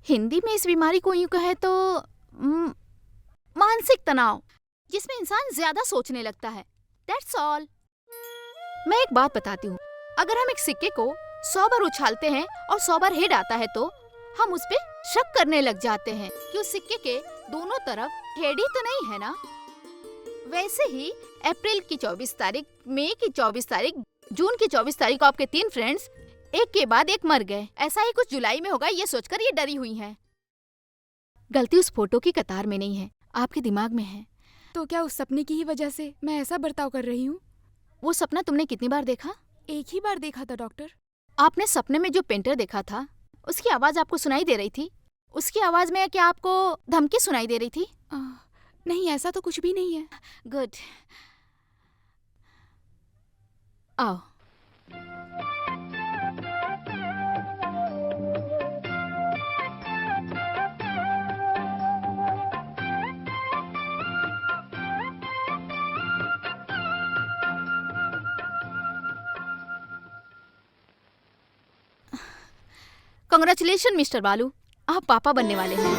Hindi में इस बीमारी को यूं कहे तो मानसिक तनाव, जिसमें इंसान ज्यादा सोचने लगता है, दैट्स ऑल। मैं एक बात बताती हूँ, अगर हम एक सिक्के को 100 बार उछालते हैं और 100 बार हेड आता है तो हम उस पे शक करने लग जाते हैं कि उस सिक्के के दोनों तरफ हेड ही तो नहीं है ना। वैसे ही अप्रैल की 24 तारीख, मई की 24 तारीख, जून की 24 तारीख को आपके 3 फ्रेंड्स एक के बाद एक मर गए। ऐसा ही कुछ जुलाई में होगा, ये सोचकर ये डरी हुई हैं। गलती उस फोटो की कतार में नहीं है, आपके दिमाग में है। तो क्या उस सपने की ही वजह से मैं ऐसा बर्ताव कर रही हूँ? वो सपना तुमने कितनी बार देखा? एक ही बार देखा था डॉक्टर। आपने सपने में जो पेंटर देखा था, उसकी आवाज आपको सुनाई दे रही थी? उसकी आवाज में क्या आपको धमकी सुनाई दे रही थी? नहीं, ऐसा तो कुछ भी नहीं है। गुड, आओ। कांग्रेचुलेशन मिस्टर बालू, आप पापा बनने वाले हैं।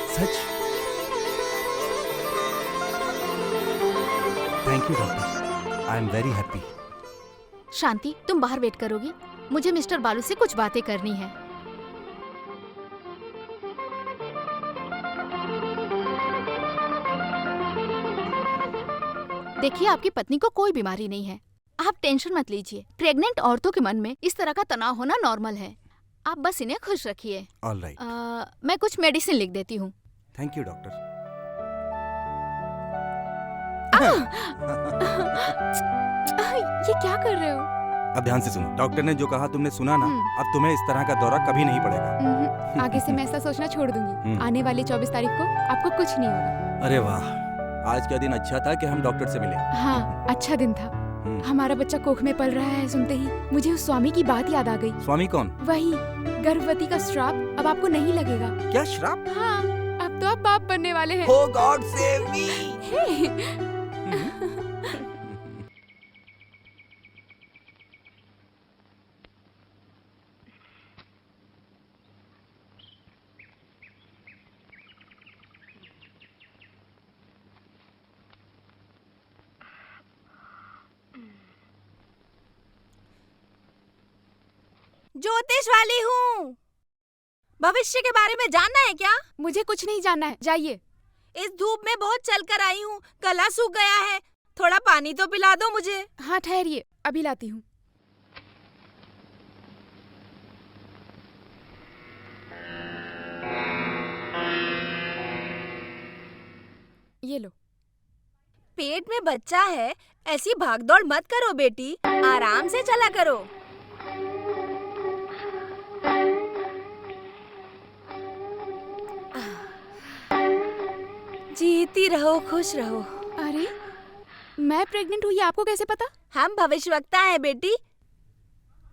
सच? Thank you doctor, I am very happy. Shanti, तुम बाहर वेट करोगी? मुझे मिस्टर बालू से कुछ बातें करनी है। देखिए, आपकी पत्नी को कोई बीमारी नहीं है, आप टेंशन मत लीजिए। प्रेग्नेंट औरतों के मन में इस तरह का तनाव होना नॉर्मल है। आप बस इन्हें खुश रखिए। All right. मैं कुछ मेडिसिन लिख देती हूँ। Thank you doctor. ये क्या कर रहे हो? अब ध्यान से सुनो, डॉक्टर ने जो कहा तुमने सुना ना। अब तुम्हें इस तरह का दौरा कभी नहीं पड़ेगा। आगे से मैं ऐसा सोचना छोड़ दूंगी। आने वाली 24 तारीख को आपको कुछ नहीं होगा। अरे वाह, आज का दिन अच्छा था कि हम डॉक्टर से मिले। हाँ, अच्छा दिन था। हमारा बच्चा कोख में पल रहा है सुनते ही मुझे उस स्वामी की बात याद आ गई। स्वामी कौन? वही, गर्भवती का श्राप अब आपको नहीं लगेगा। क्या श्राप? हाँ, अब तो आप बाप बनने वाले हैं। Oh God save me! ज्योतिष वाली हूँ। भविष्य के बारे में जानना है क्या? मुझे कुछ नहीं जानना है, जाइए। इस धूप में बहुत चलकर आई हूँ, गला सूख गया है, थोड़ा पानी तो पिला दो मुझे। हाँ ठहरिए, अभी लाती हूँ। ये लो। पेट में बच्चा है, ऐसी भागदौड़ मत करो बेटी, आराम से चला करो। जीती रहो, खुश रहो। अरे, मैं प्रेग्नेंट हुई, आपको कैसे पता? हम भविष्यवक्ता हैं बेटी।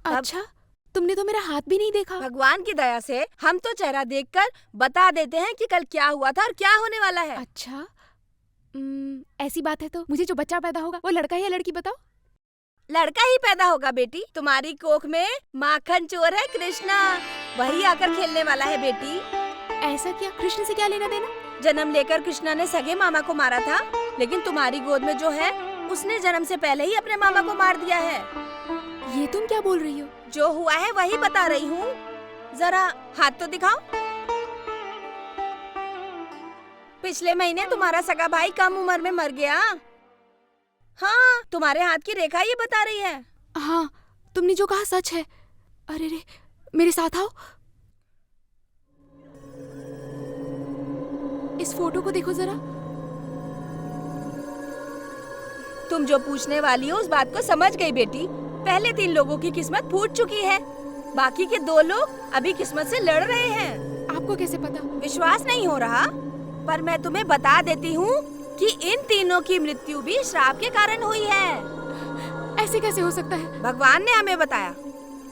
अच्छा, तुमने तो मेरा हाथ भी नहीं देखा। भगवान की दया से हम तो चेहरा देखकर बता देते हैं कि कल क्या हुआ था और क्या होने वाला है। अच्छा, ऐसी बात है तो मुझे जो बच्चा पैदा होगा वो लड़का है या लड़की, बताओ? लड़का ही पैदा होगा बेटी। तुम्हारी कोख में माखन चोर है कृष्णा, वही आकर खेलने वाला है बेटी। ऐसा क्या? कृष्ण से क्या लेना देना? जन्म लेकर कृष्णा ने सगे मामा को मारा था, लेकिन तुम्हारी गोद में जो है उसने जन्म से पहले ही अपने मामा को मार दिया है। ये तुम क्या बोल रही हो? जो हुआ है वही बता रही हूँ। जरा हाथ तो दिखाओ। पिछले महीने तुम्हारा सगा भाई कम उम्र में मर गया। हाँ, तुम्हारे हाथ की रेखा ये बता रही है। हाँ, तुमने जो कहा सच है। अरे रे, मेरे साथ आओ। इस फोटो को देखो जरा। तुम जो पूछने वाली हो उस बात को समझ गई बेटी। पहले 3 लोगों की किस्मत फूट चुकी है, बाकी के 2 लोग अभी किस्मत से लड़ रहे हैं। आपको कैसे पता? विश्वास नहीं हो रहा, पर मैं तुम्हें बता देती हूँ कि इन तीनों की मृत्यु भी श्राप के कारण हुई है। ऐसे कैसे हो सकता है? भगवान ने हमें बताया।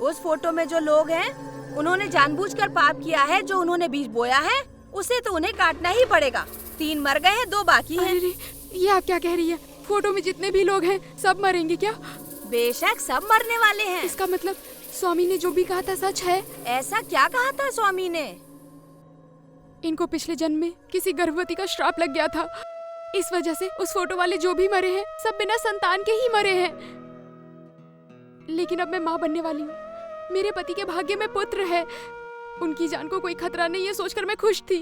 उस फोटो में जो लोग हैं, उन्होंने जानबूझकर पाप किया है। जो उन्होंने बीज बोया है उसे तो उन्हें काटना ही पड़ेगा। 3 मर गए हैं, 2 बाकी हैं। अरे रे, ये आप क्या कह रही है? फोटो में जितने भी लोग हैं सब मरेंगे क्या? बेशक सब मरने वाले हैं। इसका मतलब स्वामी ने जो भी कहा था सच है? ऐसा क्या कहा था स्वामी ने? इनको पिछले जन्म में किसी गर्भवती का श्राप लग गया था। इस वजह से उस फोटो वाले जो भी मरे हैं सब बिना संतान के ही मरे हैं। लेकिन अब मैं माँ बनने वाली हूँ। मेरे पति के भाग्य में पुत्र है। उनकी जान को कोई खतरा नहीं है सोचकर मैं खुश थी,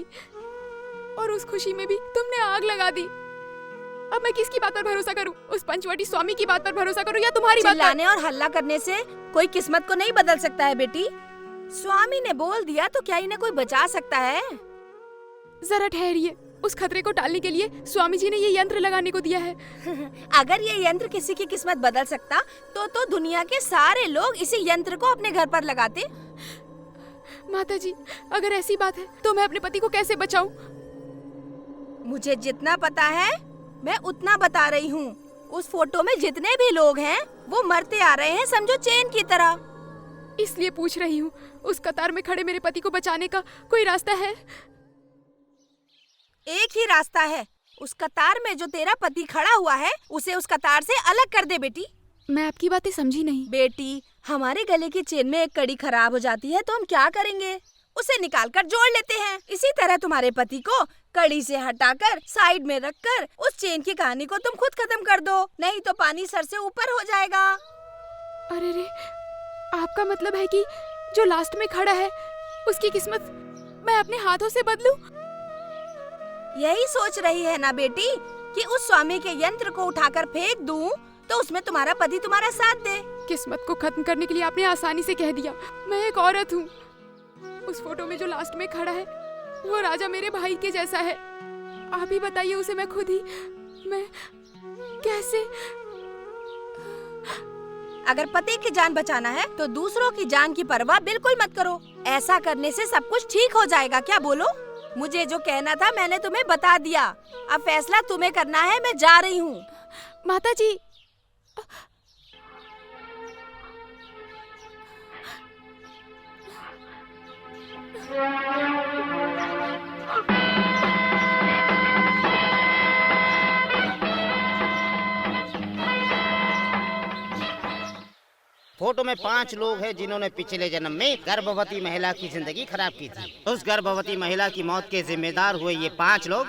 और उस खुशी में भी तुमने आग लगा दी। अब मैं किसकी बात पर भरोसा करूं? उस पंचवटी स्वामी की बात पर भरोसा करूं या तुम्हारी बात पर? चिल्लाने और हल्ला करने से कोई किस्मत को नहीं बदल सकता है बेटी। स्वामी ने बोल दिया तो क्या इन्हें कोई बचा सकता है? जरा ठहरिए। उस खतरे को टालने के लिए स्वामी जी ने ये यंत्र लगाने को दिया है। अगर ये यंत्र किसी की किस्मत बदल सकता तो दुनिया के सारे लोग इसी यंत्र को अपने घर पर लगाते। माता जी, अगर ऐसी बात है तो मैं अपने पति को कैसे बचाऊं? मुझे जितना पता है मैं उतना बता रही हूँ। उस फोटो में जितने भी लोग हैं वो मरते आ रहे हैं, समझो चेन की तरह। इसलिए पूछ रही हूँ, उस कतार में खड़े मेरे पति को बचाने का कोई रास्ता है? एक ही रास्ता है। उस कतार में जो तेरा पति खड़ा हुआ है उसे उस कतार से अलग कर दे बेटी। मैं आपकी बातें समझी नहीं। बेटी, हमारे गले की चेन में एक कड़ी खराब हो जाती है तो हम क्या करेंगे? उसे निकालकर जोड़ लेते हैं। इसी तरह तुम्हारे पति को कड़ी से हटाकर साइड में रखकर उस चेन की कहानी को तुम खुद खत्म कर दो, नहीं तो पानी सर से ऊपर हो जाएगा। अरे रे, आपका मतलब है कि जो लास्ट में खड़ा है उसकी किस्मत मैं अपने हाथों से बदलूं? यही सोच रही है ना बेटी कि उस स्वामी के यंत्र को उठाकर फेंक दूं तो उसमें तुम्हारा पति तुम्हारा साथ दे। किस्मत को खत्म करने के लिए आपने आसानी से कह दिया। मैं एक औरत हूँ। उस फोटो में जो लास्ट में खड़ा है वो राजा मेरे भाई के जैसा है। आप ही बताइए उसे मैं खुद ही मैं कैसे? अगर पति की जान बचाना है तो दूसरों की जान की परवाह बिल्कुल मत करो। ऐसा करने से सब कुछ ठीक हो जाएगा। क्या बोलो? मुझे जो कहना था मैंने तुम्हें बता दिया। अब फैसला तुम्हें करना है। मैं जा रही हूँ। माता जी, फोटो में 5 लोग हैं जिन्होंने पिछले जन्म में गर्भवती महिला की जिंदगी खराब की थी। उस गर्भवती महिला की मौत के जिम्मेदार हुए ये 5 लोग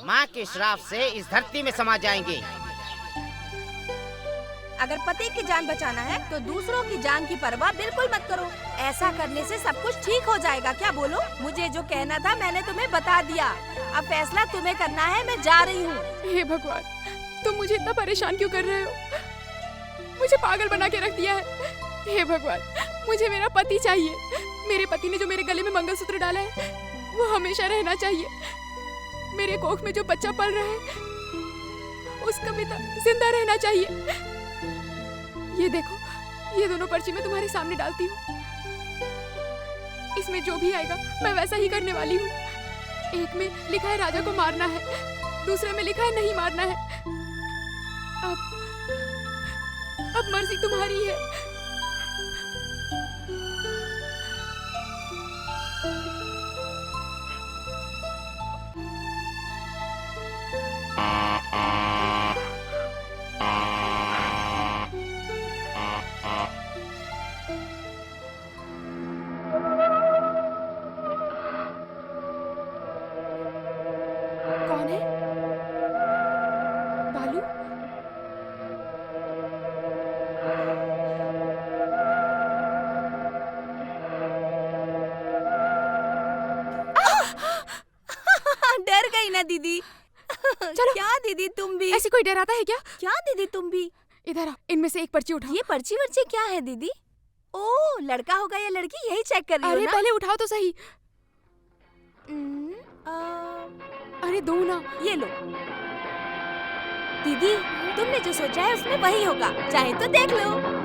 माँ के श्राप से इस धरती में समा जाएंगे। अगर पति की जान बचाना है तो दूसरों की जान की परवाह बिल्कुल मत करो। ऐसा करने से सब कुछ ठीक हो जाएगा। क्या बोलो? मुझे जो कहना था मैंने तुम्हें बता दिया। अब फैसला तुम्हें करना है। मैं जा रही हूँ। हे भगवान, तुम मुझे इतना परेशान क्यों कर रहे हो? मुझे पागल बना के रख दिया है। हे भगवान, मुझे मेरा पति चाहिए। मेरे पति ने जो मेरे गले में मंगलसूत्र डाला है वो हमेशा रहना चाहिए। मेरे कोख में जो बच्चा पल रहा है उसका पिता जिंदा रहना चाहिए। ये देखो, ये दोनों पर्ची मैं तुम्हारे सामने डालती हूँ। इसमें जो भी आएगा मैं वैसा ही करने वाली हूँ। एक में लिखा है राजा को मारना है, दूसरे में लिखा है नहीं मारना है। अब मर्जी तुम्हारी है। कौन है? बालू? ना दीदी। चलो। क्या दीदी तुम भी? ऐसे कोई डराता है क्या? क्या दीदी तुम भी? इधर आ, इनमें से एक पर्ची उठाओ। ये पर्ची वर्ची क्या है दीदी? ओ, लड़का होगा या लड़की, यही चेक कर रही हो अरे ना? पहले उठाओ तो सही। अरे दो ना। ये लो दीदी, तुमने जो सोचा है उसमें वही होगा, चाहे तो देख लो।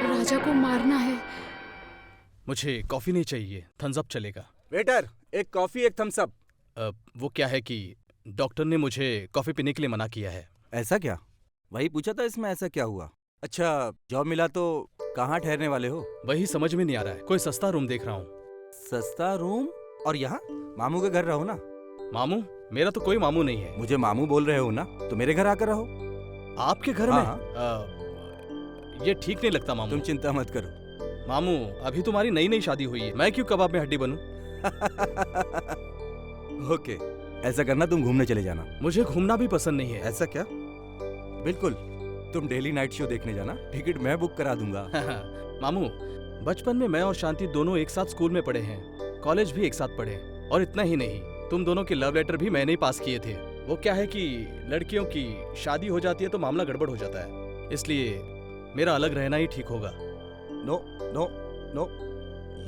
राजा को मारना है। मुझे कॉफी नहीं चाहिए, थम्स अप चलेगा। वेटर, एक कॉफी एक थम्स अप। वो क्या है कि डॉक्टर ने मुझे कॉफी पीने के लिए मना किया है। ऐसा क्या? वही पूछा था, इसमें ऐसा क्या हुआ? अच्छा, जॉब मिला तो कहाँ ठहरने वाले हो? वही समझ में नहीं आ रहा है, कोई सस्ता रूम देख रहा हूँ। सस्ता रूम? और यहाँ मामू के घर रहो ना। मामू? मेरा तो कोई मामू नहीं है। मुझे मामू बोल रहे हो ना, तो मेरे घर आकर रहो। आपके घर हाँ, में? ये ठीक नहीं लगता मामू। तुम चिंता मत करो। मामू, अभी तुम्हारी नई नई शादी हुई है, मैं क्यों कबाब में हड्डी बनूं? ओके, ऐसा करना, तुम घूमने चले जाना। मुझे घूमना भी पसंद नहीं है। ऐसा क्या? बिल्कुल, तुम डेली नाइट शो देखने जाना, टिकट मैं बुक करा दूंगा। मामू, बचपन में मैं और शांति दोनों एक साथ स्कूल में पढ़े हैं, कॉलेज भी एक साथ पढ़े, और इतना ही नहीं, तुम दोनों के लव लेटर भी मैंने ही पास किए थे। वो क्या है कि लड़कियों की शादी हो जाती है तो मामला गड़बड़ हो जाता है, इसलिए मेरा अलग रहना ही ठीक होगा। No no no,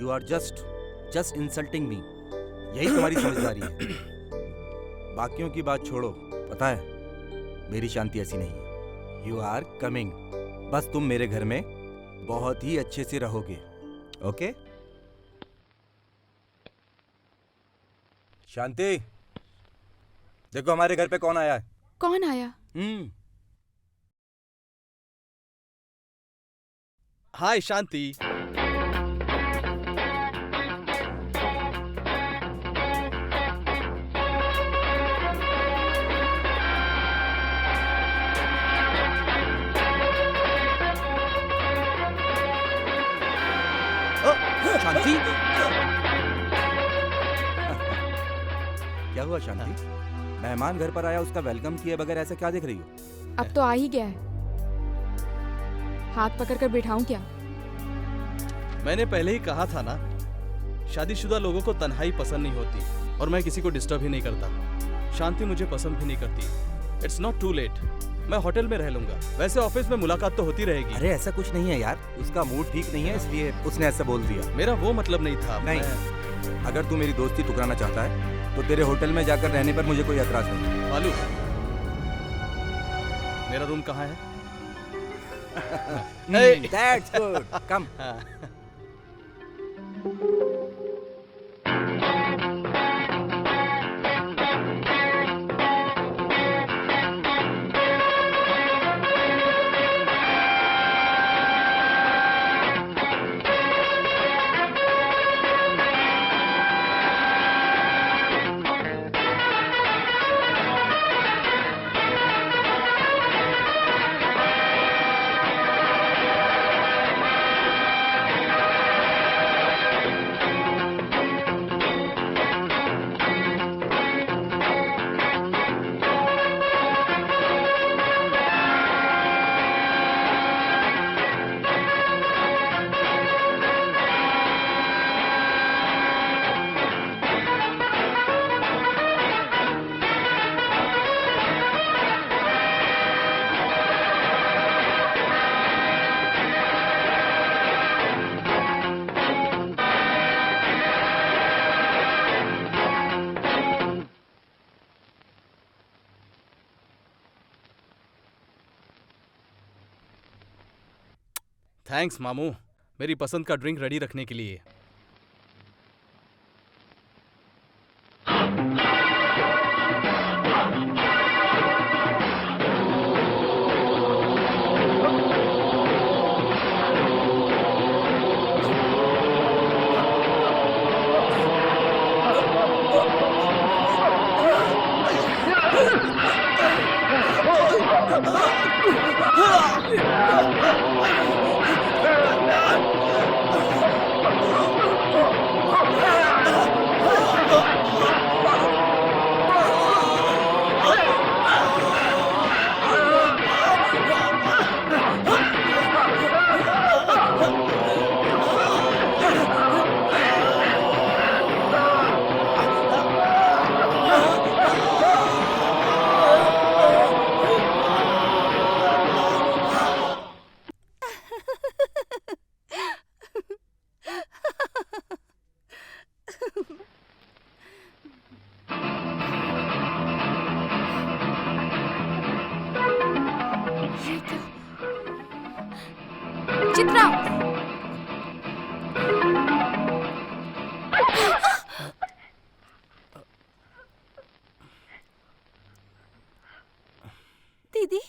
you are just insulting me. यही तुम्हारी समझदारी है। बाकियों की बात छोड़ो, पता है मेरी शांति ऐसी नहीं है। यू आर कमिंग, बस तुम मेरे घर में बहुत ही अच्छे से रहोगे, ओके? शांति, देखो हमारे घर पे कौन आया है। कौन आया? हाय शांति। शांति, क्या हुआ शांति? मेहमान घर पर आया, उसका वेलकम किए बगैर ऐसा क्या देख रही हो? अब तो आ ही गया है, हाथ पकड़ कर बिठाऊं क्या? मैंने पहले ही कहा था ना, शादीशुदा लोगों को तन्हाई पसंद नहीं होती, और मैं किसी को डिस्टर्ब ही नहीं करता। शांति मुझे पसंद भी नहीं करती। इट्स नॉट टू लेट, मैं होटल में रह लूंगा। वैसे ऑफिस में मुलाकात तो होती रहेगी। अरे ऐसा कुछ नहीं है यार, उसका मूड ठीक नहीं है इसलिए उसने ऐसा बोल दिया। मेरा वो मतलब नहीं था। नहीं, अगर तू मेरी दोस्ती टुकराना चाहता है तो तेरे होटल में जाकर रहने पर मुझे कोई एतराज नहीं। मालूम, मेरा रूम कहाँ है? That's good. Come. थैंक्स मामू, मेरी पसंद का ड्रिंक रेडी रखने के लिए। चित्रा। दीदी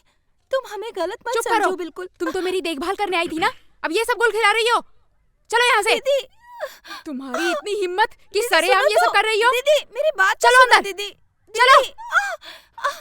तुम हमें गलत मत चुप समझो करो। बिल्कुल। तुम तो मेरी देखभाल करने आई थी ना, अब ये सब गोल खिला रही हो। चलो यहाँ से। दीदी तुम्हारी इतनी हिम्मत कि दीदी, सरेआम सुनो ये सब तो। कर रही हो। दीदी मेरी बात तो चलो सुनो अंदर। दीदी। चलो। दीदी, आ, आ,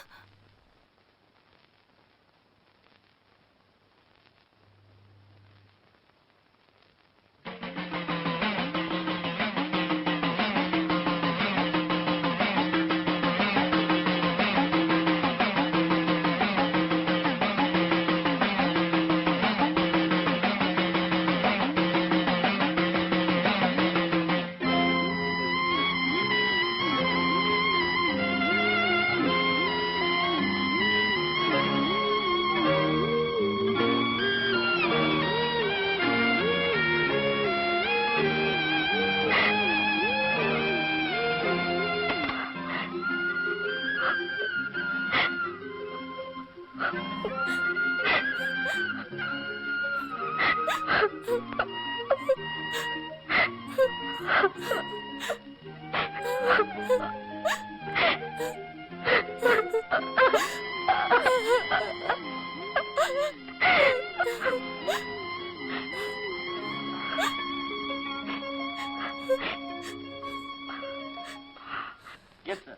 Yes, sir.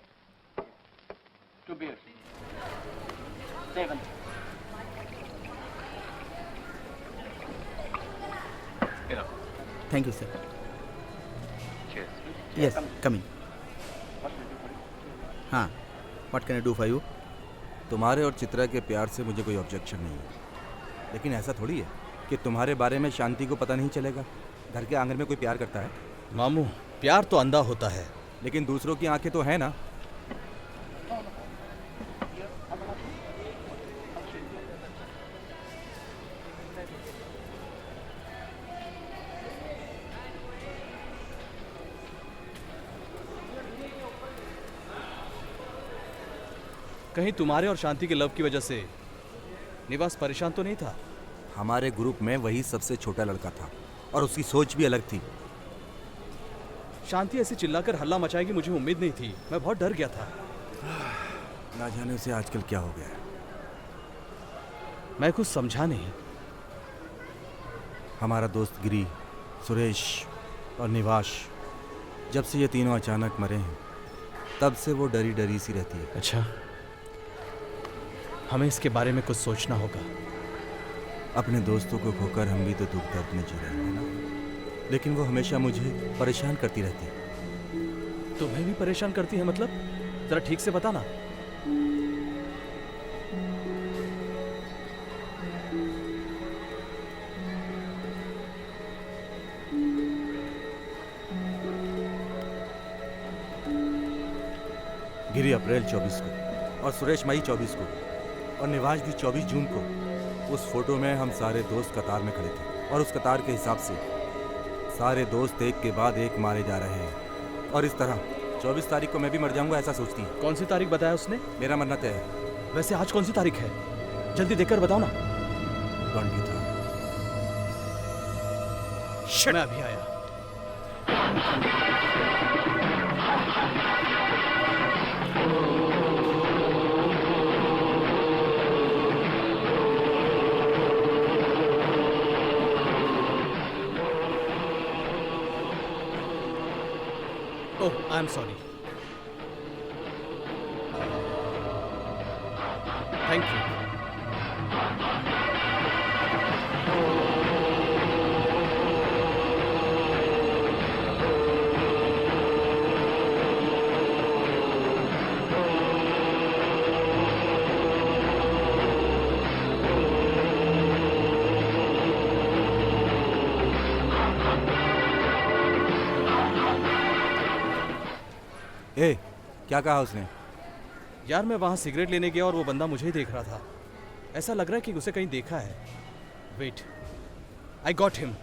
2 beers. 7. Thank you, sir. Cheers. Yes, come in. हाँ, what can I do for you? तुम्हारे और चित्रा के प्यार से मुझे कोई ऑब्जेक्शन नहीं है, लेकिन ऐसा थोड़ी है कि तुम्हारे बारे में शांति को पता नहीं चलेगा। घर के आंगन में कोई प्यार करता है? मामू, प्यार तो अंधा होता है। लेकिन दूसरों की आंखें तो है ना। कहीं तुम्हारे और शांति के लव की वजह से निवास परेशान तो नहीं था? हमारे ग्रुप में वही सबसे छोटा लड़का था और उसकी सोच भी अलग थी। शांति ऐसे चिल्लाकर हल्ला मचाएगी मुझे उम्मीद नहीं थी। मैं बहुत डर गया था। ना जाने उसे आजकल क्या हो गया है। मैं कुछ समझा नहीं। हमारा दोस्त गिरी, सुरेश और निवास, जब से ये तीनों अचानक मरे हैं तब से वो डरी डरी सी रहती है। अच्छा, हमें इसके बारे में कुछ सोचना होगा। अपने दोस्तों को खोकर हम भी तो दुख दर्द में जी रहे हैं ना, लेकिन वो हमेशा मुझे परेशान करती रहती है। तुम्हें भी परेशान करती है मतलब? जरा ठीक से बताना। गिरी अप्रैल 24 को और सुरेश मई 24 को और निवास भी 24 जून को। उस फोटो में हम सारे दोस्त कतार में खड़े थे और उस कतार के हिसाब से सारे दोस्त एक के बाद एक मारे जा रहे हैं। और इस तरह 24 तारीख को मैं भी मर जाऊंगा ऐसा सोचती है। कौन सी तारीख बताया उसने? मेरा मरना तय है। वैसे आज कौन सी तारीख है? जल्दी देखकर बताओ ना। 20 था। मैं अभी आया। Oh, I'm sorry. Thank you. ए, क्या कहा उसने? यार मैं वहाँ सिगरेट लेने गया और वो बंदा मुझे ही देख रहा था। ऐसा लग रहा है कि उसे कहीं देखा है। Wait, I got him.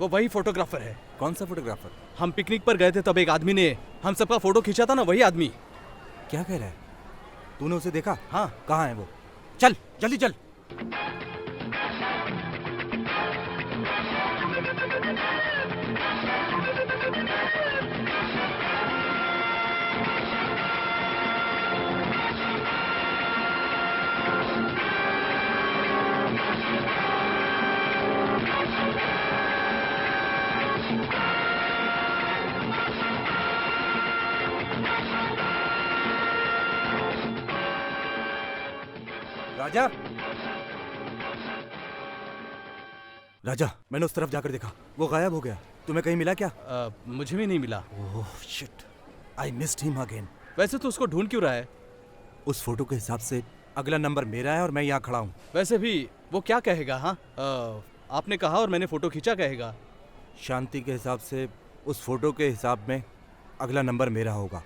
वो वही फोटोग्राफर है। कौन सा फोटोग्राफर? हम पिकनिक पर गए थे तब एक आदमी ने हम सबका फोटो खींचा था ना, वही आदमी। क्या कह रहा है? तूने उसे देखा? हाँ। कहाँ है वो? चल जल्दी चल। राजा, राजा, मैंने उस तरफ जाकर देखा, वो गायब हो गया। तुम्हें कहीं मिला क्या? मुझे भी नहीं मिला। Oh shit, I missed him again. वैसे तो उसको ढूंढ क्यों रहा है? उस फोटो के हिसाब से अगला नंबर मेरा है और मैं यहाँ खड़ा हूँ। वैसे भी वो क्या कहेगा? हाँ, आपने कहा और मैंने फोटो खींचा कहेगा। शांति के हिसाब से उस फोटो के हिसाब में अगला नंबर मेरा होगा।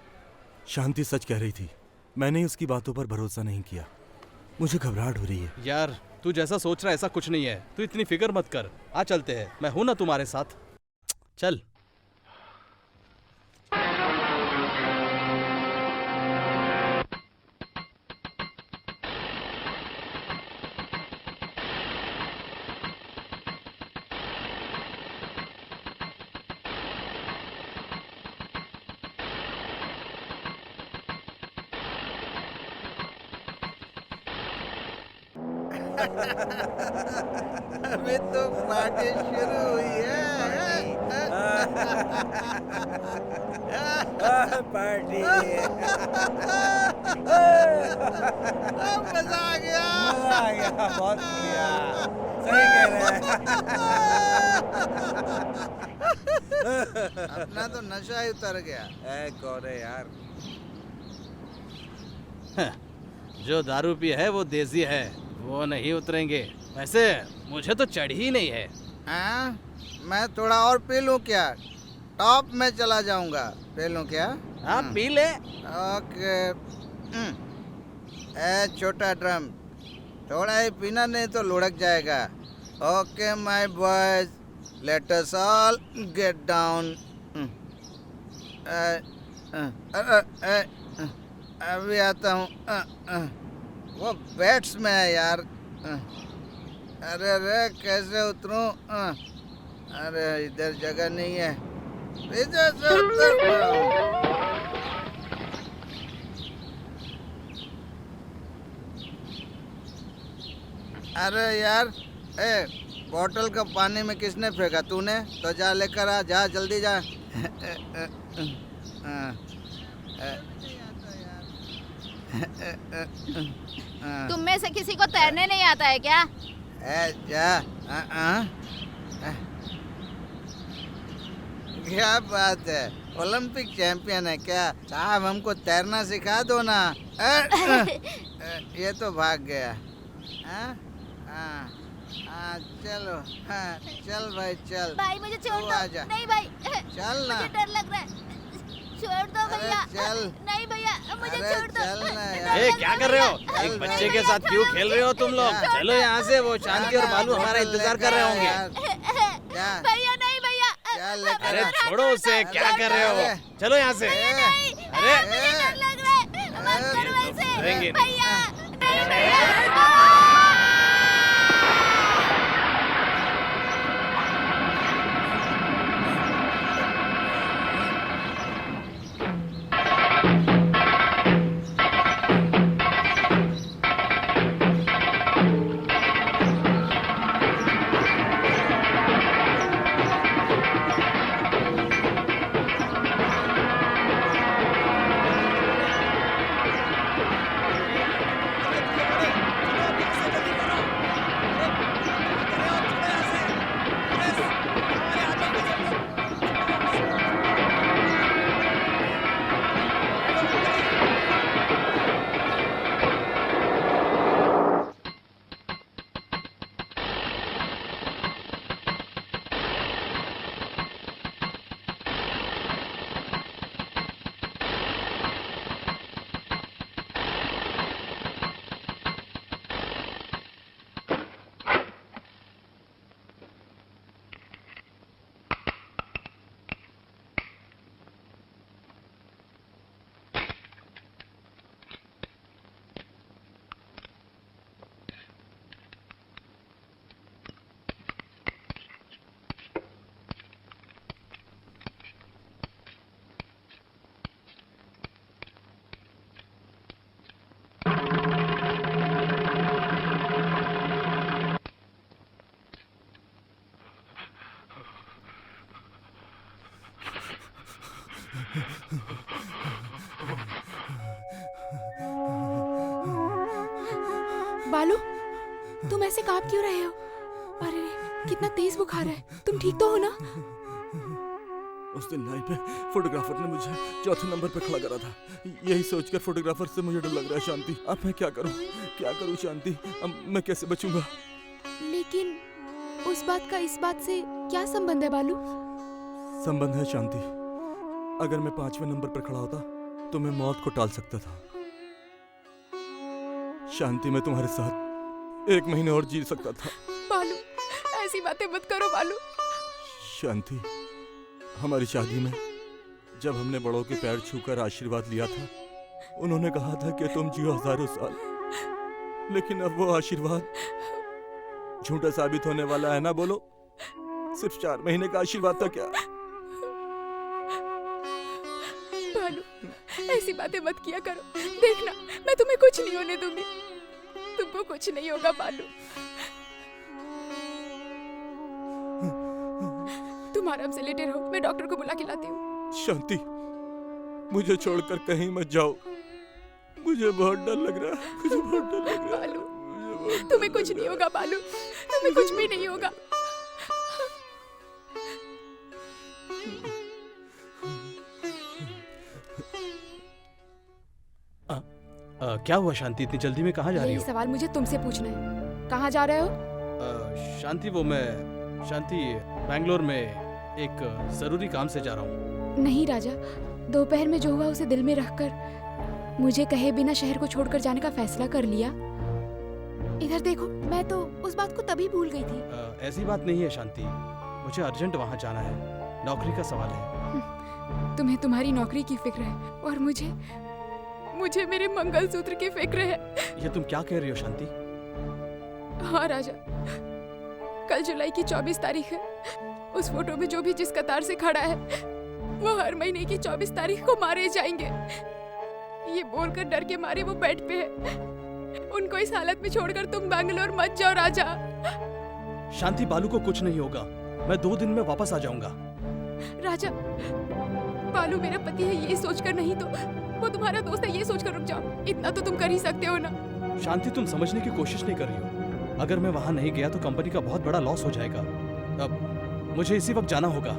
शांति सच कह रही थी, मैंने उसकी बातों पर भरोसा नहीं किया। मुझे घबराहट हो रही है। यार, तू जैसा सोच रहा है ऐसा कुछ नहीं है। तू इतनी फिक्र मत कर। आ चलते हैं, मैं हूं ना तुम्हारे साथ। चल। अभी तो पार्टी शुरू हुई है। पार्टी मजा आ गया। बहुत बढ़िया, सही कह रहे हैं। अपना तो नशा ही उतर गया। कौन है यार? जो दारू पी है वो देसी है, वो नहीं उतरेंगे। वैसे मुझे तो चढ़ ही नहीं है। हाँ, मैं थोड़ा और पी लूं क्या? टॉप में चला जाऊंगा। पी लूं क्या? हाँ, पी ले। ओके। ए छोटा ड्रम, थोड़ा ही पीना, नहीं तो लुढ़क जाएगा। Okay my boys, let us all get down. अभी आता हूँ। वो बेड्स में है यार। अरे अरे कैसे उतरूं? अरे इधर जगह नहीं है, इधर से उतर पड़ा हूं। अरे यार, बोतल का पानी में किसने फेंका? तूने? तो जा लेकर आ, जा जल्दी जा। तुम में से किसी को तैरने नहीं आता है क्या? जा। क्या बात है, ओलंपिक चैंपियन है क्या? साहब हमको तैरना सिखा दो ना। ये तो भाग गया। चलो। चल भाई चल। भाई मुझे छोड़ तू दो। आजा। नहीं भाई, चल ना। मुझे डर लग रहा है। छोड़ दो अरे भैया। चल। नहीं भैया, मुझे अरे छोड़ दो। चल ना डर यार। ए, लग क्या रहा कर रहे हो? भैया। एक चल बच्चे भाई। के साथ क्यों खेल रहे हो तुम लोग? जा। चलो यहाँ से, वो शांति और बालू हमारा इंतजार कर रहे होंगे। जा। भैया नहीं भैया। क्या लेकर अरे आ? छोड़ो उसे, क्या कर रहे हो? चलो यहाँ से। अरे मुझे डर लग रहा है। मत करो ऐसे। रहेंगे नहीं। भैया नहीं भैया। बालू, तुम ऐसे कांप क्यों रहे हो? अरे कितना तेज बुखार है। तुम ठीक तो हो ना? उस दिन लाइव पे फोटोग्राफर ने मुझे चौथे नंबर पे खड़ा करा था। यही सोचकर फोटोग्राफर से मुझे डर लग रहा है शांति। अब मैं क्या करूं शांति? अब मैं कैसे बचूंगा? लेकिन उस बात का इस बात से क्या संबंध है बालू? संबंध है शांति। अगर मैं 5वें नंबर पर खड़ा होता तो मैं मौत को टाल सकता था। शांति, मैं तुम्हारे साथ 1 महीने और जी सकता था। बालू, ऐसी बातें मत करो बालू। शांति, हमारी शादी में जब हमने बड़ों के पैर छूकर आशीर्वाद लिया था, उन्होंने कहा था कि तुम जियो हजारों साल। लेकिन अब वो आशीर्वाद झूठा साबित होने वाला है ना? बोलो, सिर्फ 4 महीने का आशीर्वाद था क्या? बालू, ऐसी बातें मत किया करो। देखना, मैं तुम्हें कुछ नहीं होने दूंगी। तुमको कुछ नहीं होगा बालू। तुम आराम से लेटे रहो, मैं डॉक्टर को बुला के लाती हूँ। शांति, मुझे छोड़कर कहीं मत जाओ। मुझे बहुत डर लग रहा है। मुझे बहुत डर लग रहा है। बालू, तुम्हें कुछ नहीं होगा बालू। तुम्हें कुछ भी नहीं होगा। क्या हुआ शांति? इतनी जल्दी में कहाँ जा रही यही हो? सवाल मुझे तुमसे पूछना है। कहाँ जा रहे हो? शांति, शांति बैंगलोर में एक जरूरी काम से जा रहा हूँ। नहीं राजा, दोपहर में जो हुआ उसे दिल में रखकर मुझे कहे बिना शहर को छोड़कर जाने का फैसला कर लिया। इधर देखो, मैं तो उस बात को तभी भूल गई थी। ऐसी बात नहीं है शांति, मुझे अर्जेंट वहाँ जाना है। नौकरी का सवाल है। तुम्हें तुम्हारी नौकरी की फिक्र है और मुझे मेरे मंगलसूत्र की फिक्र है। ये तुम क्या कह रही हो शांति? हाँ राजा, कल जुलाई की 24 तारीख है। उस फोटो में जो भी जिस कतार से खड़ा है वो हर महीने की 24 तारीख को मारे जाएंगे। ये बोलकर डर के मारे वो बेड पे है। उनको इस हालत में छोड़कर तुम बैंगलोर मत जाओ राजा। शांति, बालू को कुछ नहीं होगा। मैं 2 दिन में वापस आ जाऊंगा। राजा, बालू मेरा पति है ये सोचकर नहीं तो वो तुम्हारा दोस्त है ये सोचकर रुक जाओ। इतना तो तुम कर ही सकते हो ना। शांति, तुम समझने की कोशिश नहीं कर रही हो। अगर मैं वहां नहीं गया तो कंपनी का बहुत बड़ा लॉस हो जाएगा। अब मुझे इसी वक्त जाना होगा।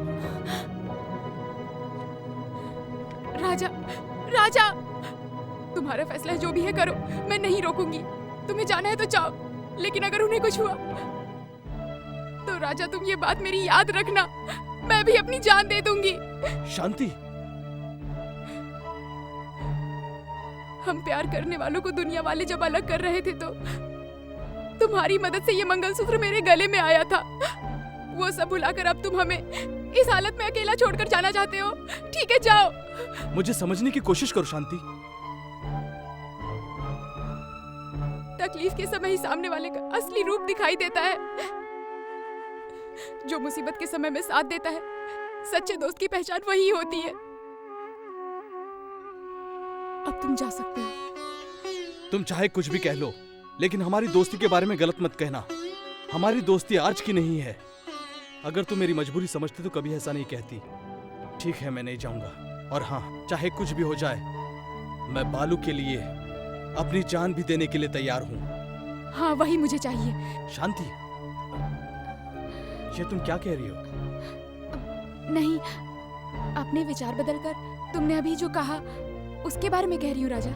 राजा, राजा, तुम्हारा फैसला जो भी है करो, मैं नहीं रोकूंगी। तुम्हें जाना है तो जाओ, लेकिन अगर उन्हें कुछ हुआ तो राजा तुम ये बात मेरी याद रखना, मैं भी अपनी जान दे दूंगी। शांति, हम प्यार करने वालों को दुनिया वाले जब अलग कर रहे थे तो तुम्हारी मदद से ये मंगलसूत्र मेरे गले में आया था। वो सब भुलाकर अब तुम हमें इस हालत में अकेला छोड़कर जाना चाहते हो। ठीक है, जाओ। मुझे समझने की कोशिश करो शांति। तकलीफ के समय ही सामने वाले का असली रूप दिखाई देता है। जो मुसीबत के समय में साथ देता है, सच्चे दोस्त की पहचान वही होती है। अब तुम जा सकते हो। तुम चाहे कुछ भी कह लो, लेकिन हमारी दोस्ती के बारे में गलत मत कहना। हमारी दोस्ती आज की नहीं है। अगर तुम मेरी मजबूरी समझती तो कभी ऐसा नहीं कहती। ठीक है, मैं नहीं जाऊंगा। और हाँ, चाहे कुछ भी हो जाए, मैं बालू के लिए अपनी जान भी देने के लिए तैयार हूँ। हाँ, वही मुझे चाहिए। शांति, ये तुम क्या कह रही हो? नहीं, अपने विचार बदलकर तुमने अभी जो कहा उसके बारे में कह रही हूँ राजा।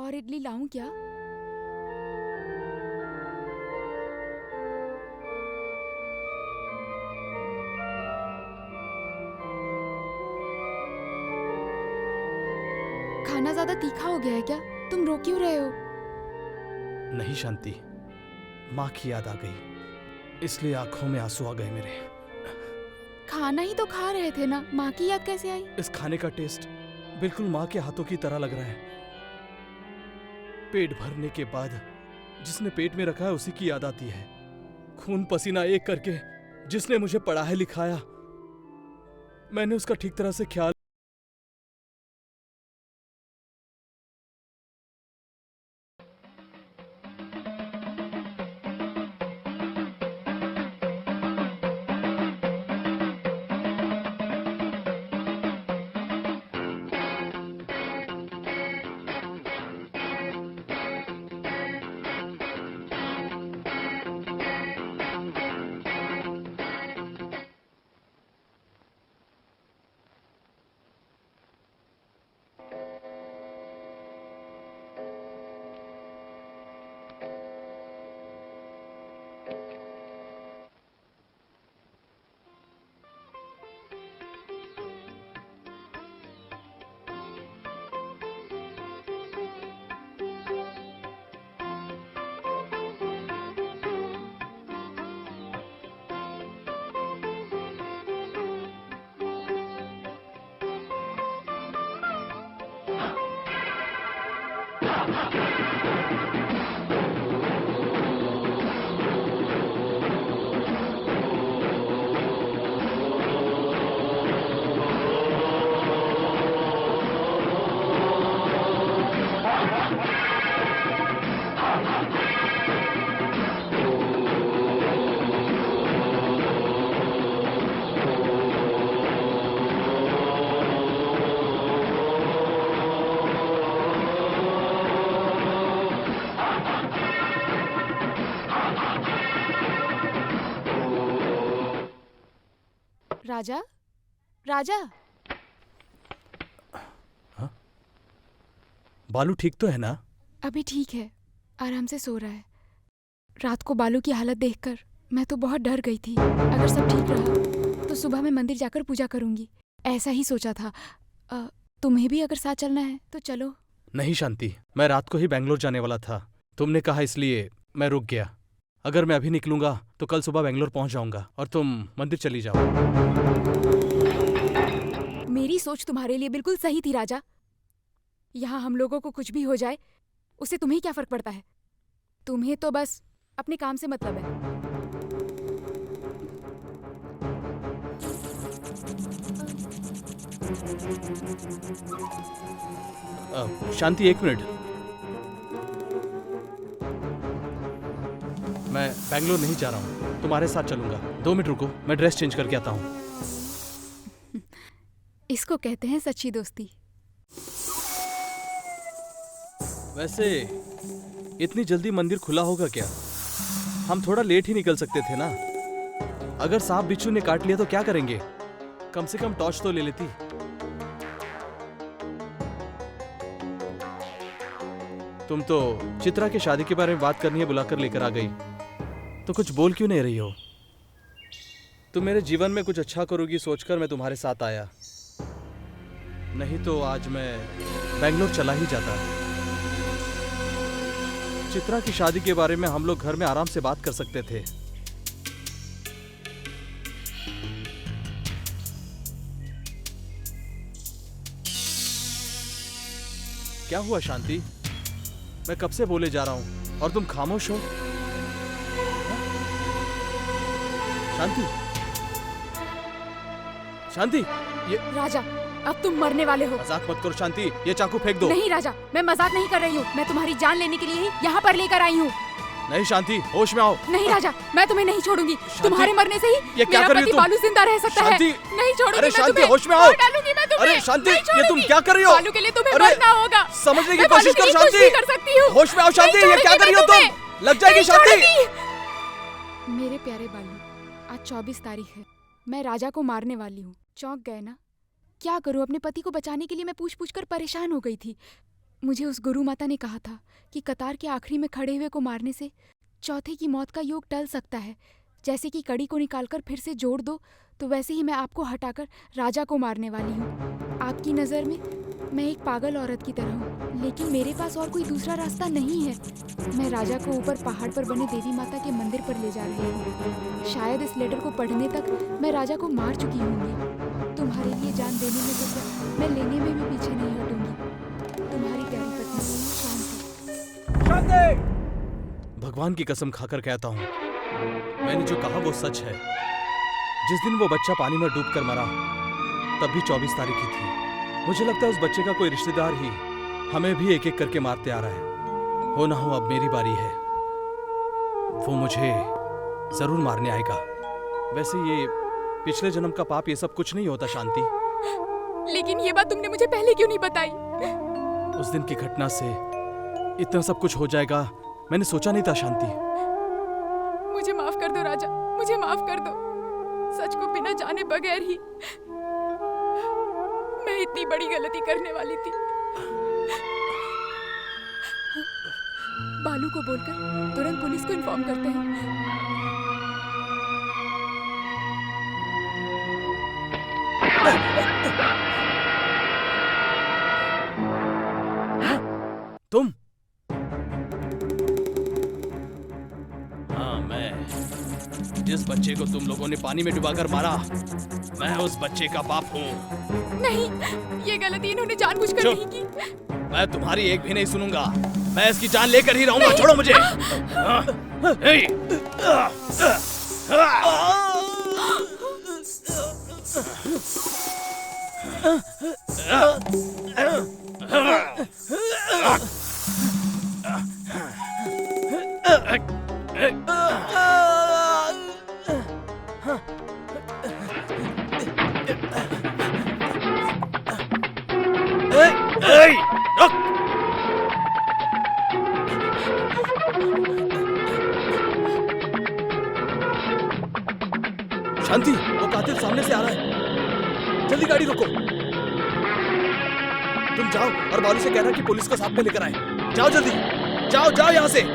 और इडली लाऊं क्या? खाना ज्यादा तीखा हो गया है क्या? तुम रो क्यों रहे हो? नहीं शांति, माँ की याद आ गई, इसलिए आंखों में आंसू आ गए मेरे। खाना ही तो खा रहे थे ना, माँ की याद कैसे आई? इस खाने का टेस्ट बिल्कुल माँ के हाथों की तरह लग रहा है। पेट भरने के बाद जिसने पेट में रखा है उसी की याद आती है। खून पसीना एक करके जिसने मुझे पढ़ाया लिखाया, मैंने उसका ठीक तरह से ख्याल। राजा, राजा, हाँ? बालू ठीक तो है ना? अभी ठीक है, आराम से सो रहा है। रात को बालू की हालत देखकर मैं तो बहुत डर गई थी। अगर सब ठीक रहा तो सुबह मैं मंदिर जाकर पूजा करूंगी, ऐसा ही सोचा था। तुम्हें भी अगर साथ चलना है तो चलो। नहीं शांति, मैं रात को ही बैंगलोर जाने वाला था, तुमने कहा इसलिए मैं रुक गया। अगर मैं अभी निकलूंगा तो कल सुबह बैंगलोर पहुंच जाऊंगा और तुम मंदिर चली जाओ। मेरी सोच तुम्हारे लिए बिल्कुल सही थी राजा। यहाँ हम लोगों को कुछ भी हो जाए उससे तुम्हें क्या फर्क पड़ता है? तुम्हें तो बस अपने काम से मतलब है। शांति, एक मिनट, मैं बैंगलोर नहीं जा रहा हूँ, तुम्हारे साथ चलूंगा। 2 मिनट रुको, मैं ड्रेस चेंज करके आता हूँ। इसको कहते हैं सच्ची दोस्ती। वैसे इतनी जल्दी मंदिर खुला होगा क्या? हम थोड़ा लेट ही निकल सकते थे ना। अगर सांप बिच्छू ने काट लिया तो क्या करेंगे? कम से कम टॉर्च तो ले लेती। तुम तो चित्रा की शादी के बारे में बात करनी है बुलाकर लेकर आ गई, तो कुछ बोल क्यों नहीं रही हो? तुम मेरे जीवन में कुछ अच्छा करोगी सोचकर मैं तुम्हारे साथ आया, नहीं तो आज मैं बैंगलोर चला ही जाता। चित्रा की शादी के बारे में हम लोग घर में आराम से बात कर सकते थे। क्या हुआ शांति? मैं कब से बोले जा रहा हूं और तुम खामोश हो। शांति, शांति, ये राजा, अब तुम मरने वाले हो। मजाक मत करो शांति, ये चाकू फेंक दो। नहीं राजा, मैं मजाक नहीं कर रही हूँ, मैं तुम्हारी जान लेने के लिए ही यहाँ पर लेकर आई हूँ। नहीं शांति, होश में आओ। नहीं राजा, मैं तुम्हें नहीं छोड़ूंगी। तुम्हारे मरने से ही ये क्या कर रही हो तुम? बालू जिंदा रह सकता है। नहीं छोड़ूंगी। अरे मैं शांति, तुम्हें। होश में आओ। डालूंगी मैं तुम्हें। अरे शांति, नहीं ये तुम छोड़ूंगी। क्या कर रही हो? बालू के लिए तुम्हें अरे, मरना होगा। समझने की मैं कोशिश बालू के करो लिए शांति। कुछ भी कर सकती हूँ। होश में आओ शांति, नहीं ये क्या कर रही हो छोड़ूंगी तुम? लग जाएगी शांति। मेरे प्यारे बालू, आज 24 तारीख है। मैं राजा को मारने वाली हूँ। चौंक गए ना? क्या करूँ, अपने पति को बचाने के लिए मैं पूछ पूछ कर परेशान हो गई थी। मुझे उस गुरु माता ने कहा था कि कतार के आखिरी में खड़े हुए को मारने से चौथे की मौत का योग टल सकता है। जैसे कि कड़ी को निकालकर फिर से जोड़ दो, तो वैसे ही मैं आपको हटाकर राजा को मारने वाली हूँ। आपकी नज़र में मैं एक पागल औरत की तरह हूँ, लेकिन मेरे पास और कोई दूसरा रास्ता नहीं है। मैं राजा को ऊपर पहाड़ पर बने देवी माता के मंदिर पर ले जा रही हूँ। शायद इस लेटर को पढ़ने तक मैं राजा को मार चुकी होंगी। तुम्हारे लिए जान देने में तो क्या, मैं लेने में भी पीछे नहीं हटूंगी। तुम्हारी प्यारी पत्नी शांति। भगवान की कसम खाकर कहता हूँ, मैंने जो कहा वो सच है। जिस दिन वो बच्चा पानी में डूबकर मरा, तब भी 24 तारीख ही थी। मुझे लगता है उस बच्चे का कोई रिश्तेदार ही हमें भी एक एक करके मारते आ रहा है। हो ना हो अब मेरी बारी है। वो मुझे जरूर मारने आएगा। वैसे ये पिछले जन्म का पाप ये सब कुछ नहीं होता शांति। लेकिन ये बात तुमने मुझे पहले क्यों नहीं बताई? उस दिन की घटना से इतना सब कुछ हो जाएगा मैंने सोचा नहीं था शांति। मुझे माफ कर दो राजा, मुझे माफ कर दो। सच को बिना जाने बगैर ही मैं इतनी बड़ी गलती करने वाली थी। बालू को बोलकर तुरंत पुलिस को इन्फॉर्म करते हैं। तुम? हाँ, मैं। जिस बच्चे को तुम लोगों ने पानी में डुबाकर मारा, मैं उस बच्चे का बाप हूँ। नहीं, ये गलती इन्होंने जानबूझकर नहीं की। मैं तुम्हारी एक भी नहीं सुनूंगा। मैं इसकी जान लेकर ही रहूंगा। छोड़ो मुझे। शांति, वो कातिल सामने से आ रहा है। जल्दी गाड़ी रोको। तुम जाओ और बालू से कहना कि पुलिस को साथ में लेकर आए। जाओ जल्दी, जाओ जाओ यहाँ से।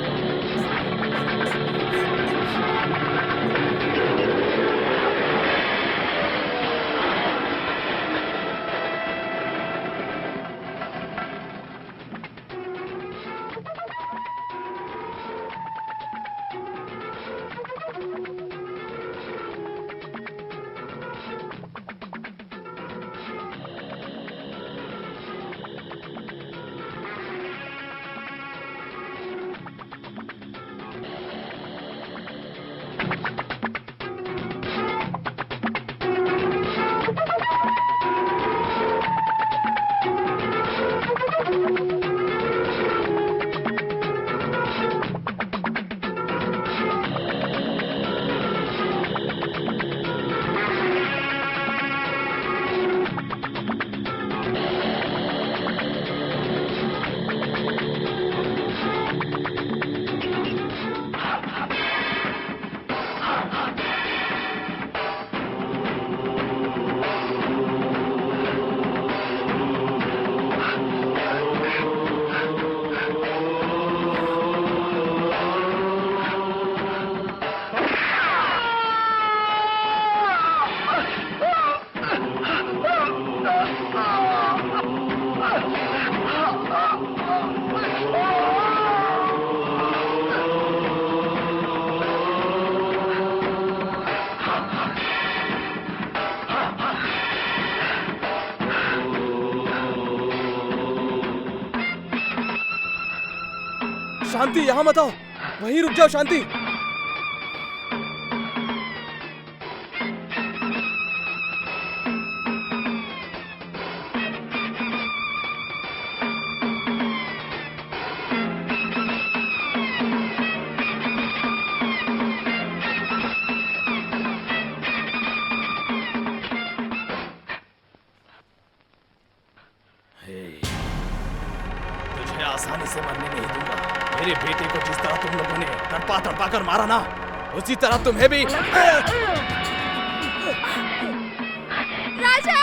शांति, यहाँ मत आओ, वहीं रुक जाओ शांति। तुझे आसानी से मरने नहीं दूंगा। मेरे बेटे को जिस तरह तुम लोगों ने तड़पा तड़पा कर मारा ना, उसी तरह तुम्हें भी। राजा!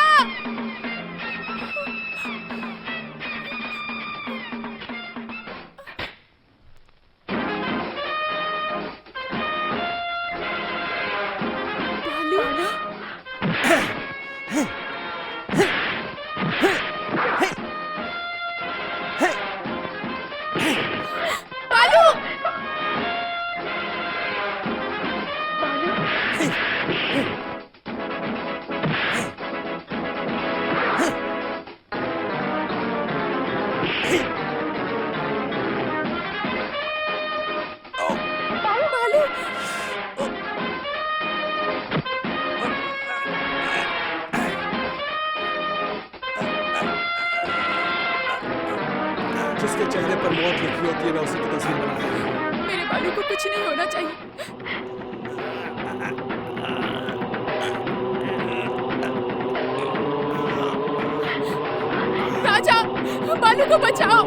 जिसके चेहरे पर मौत लिखी होती है मैं उसी की तस्वीर बनाता हूँ। मेरे बालू को कुछ नहीं होना चाहिए। राजा, बालू को बचाओ।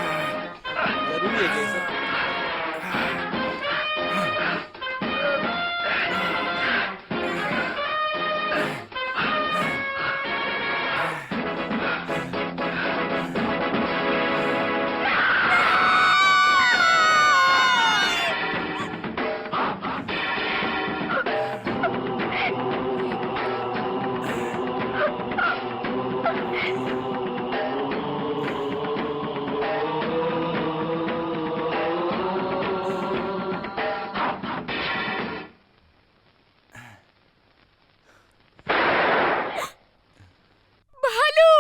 जरूरी है क्या ये सब? बालू!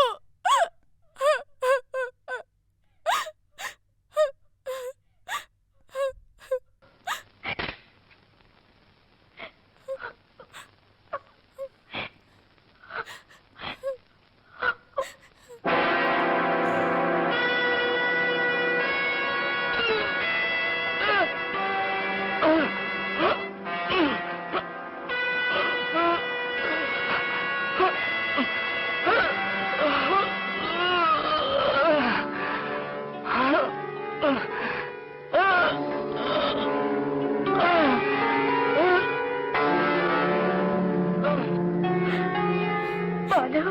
बालू!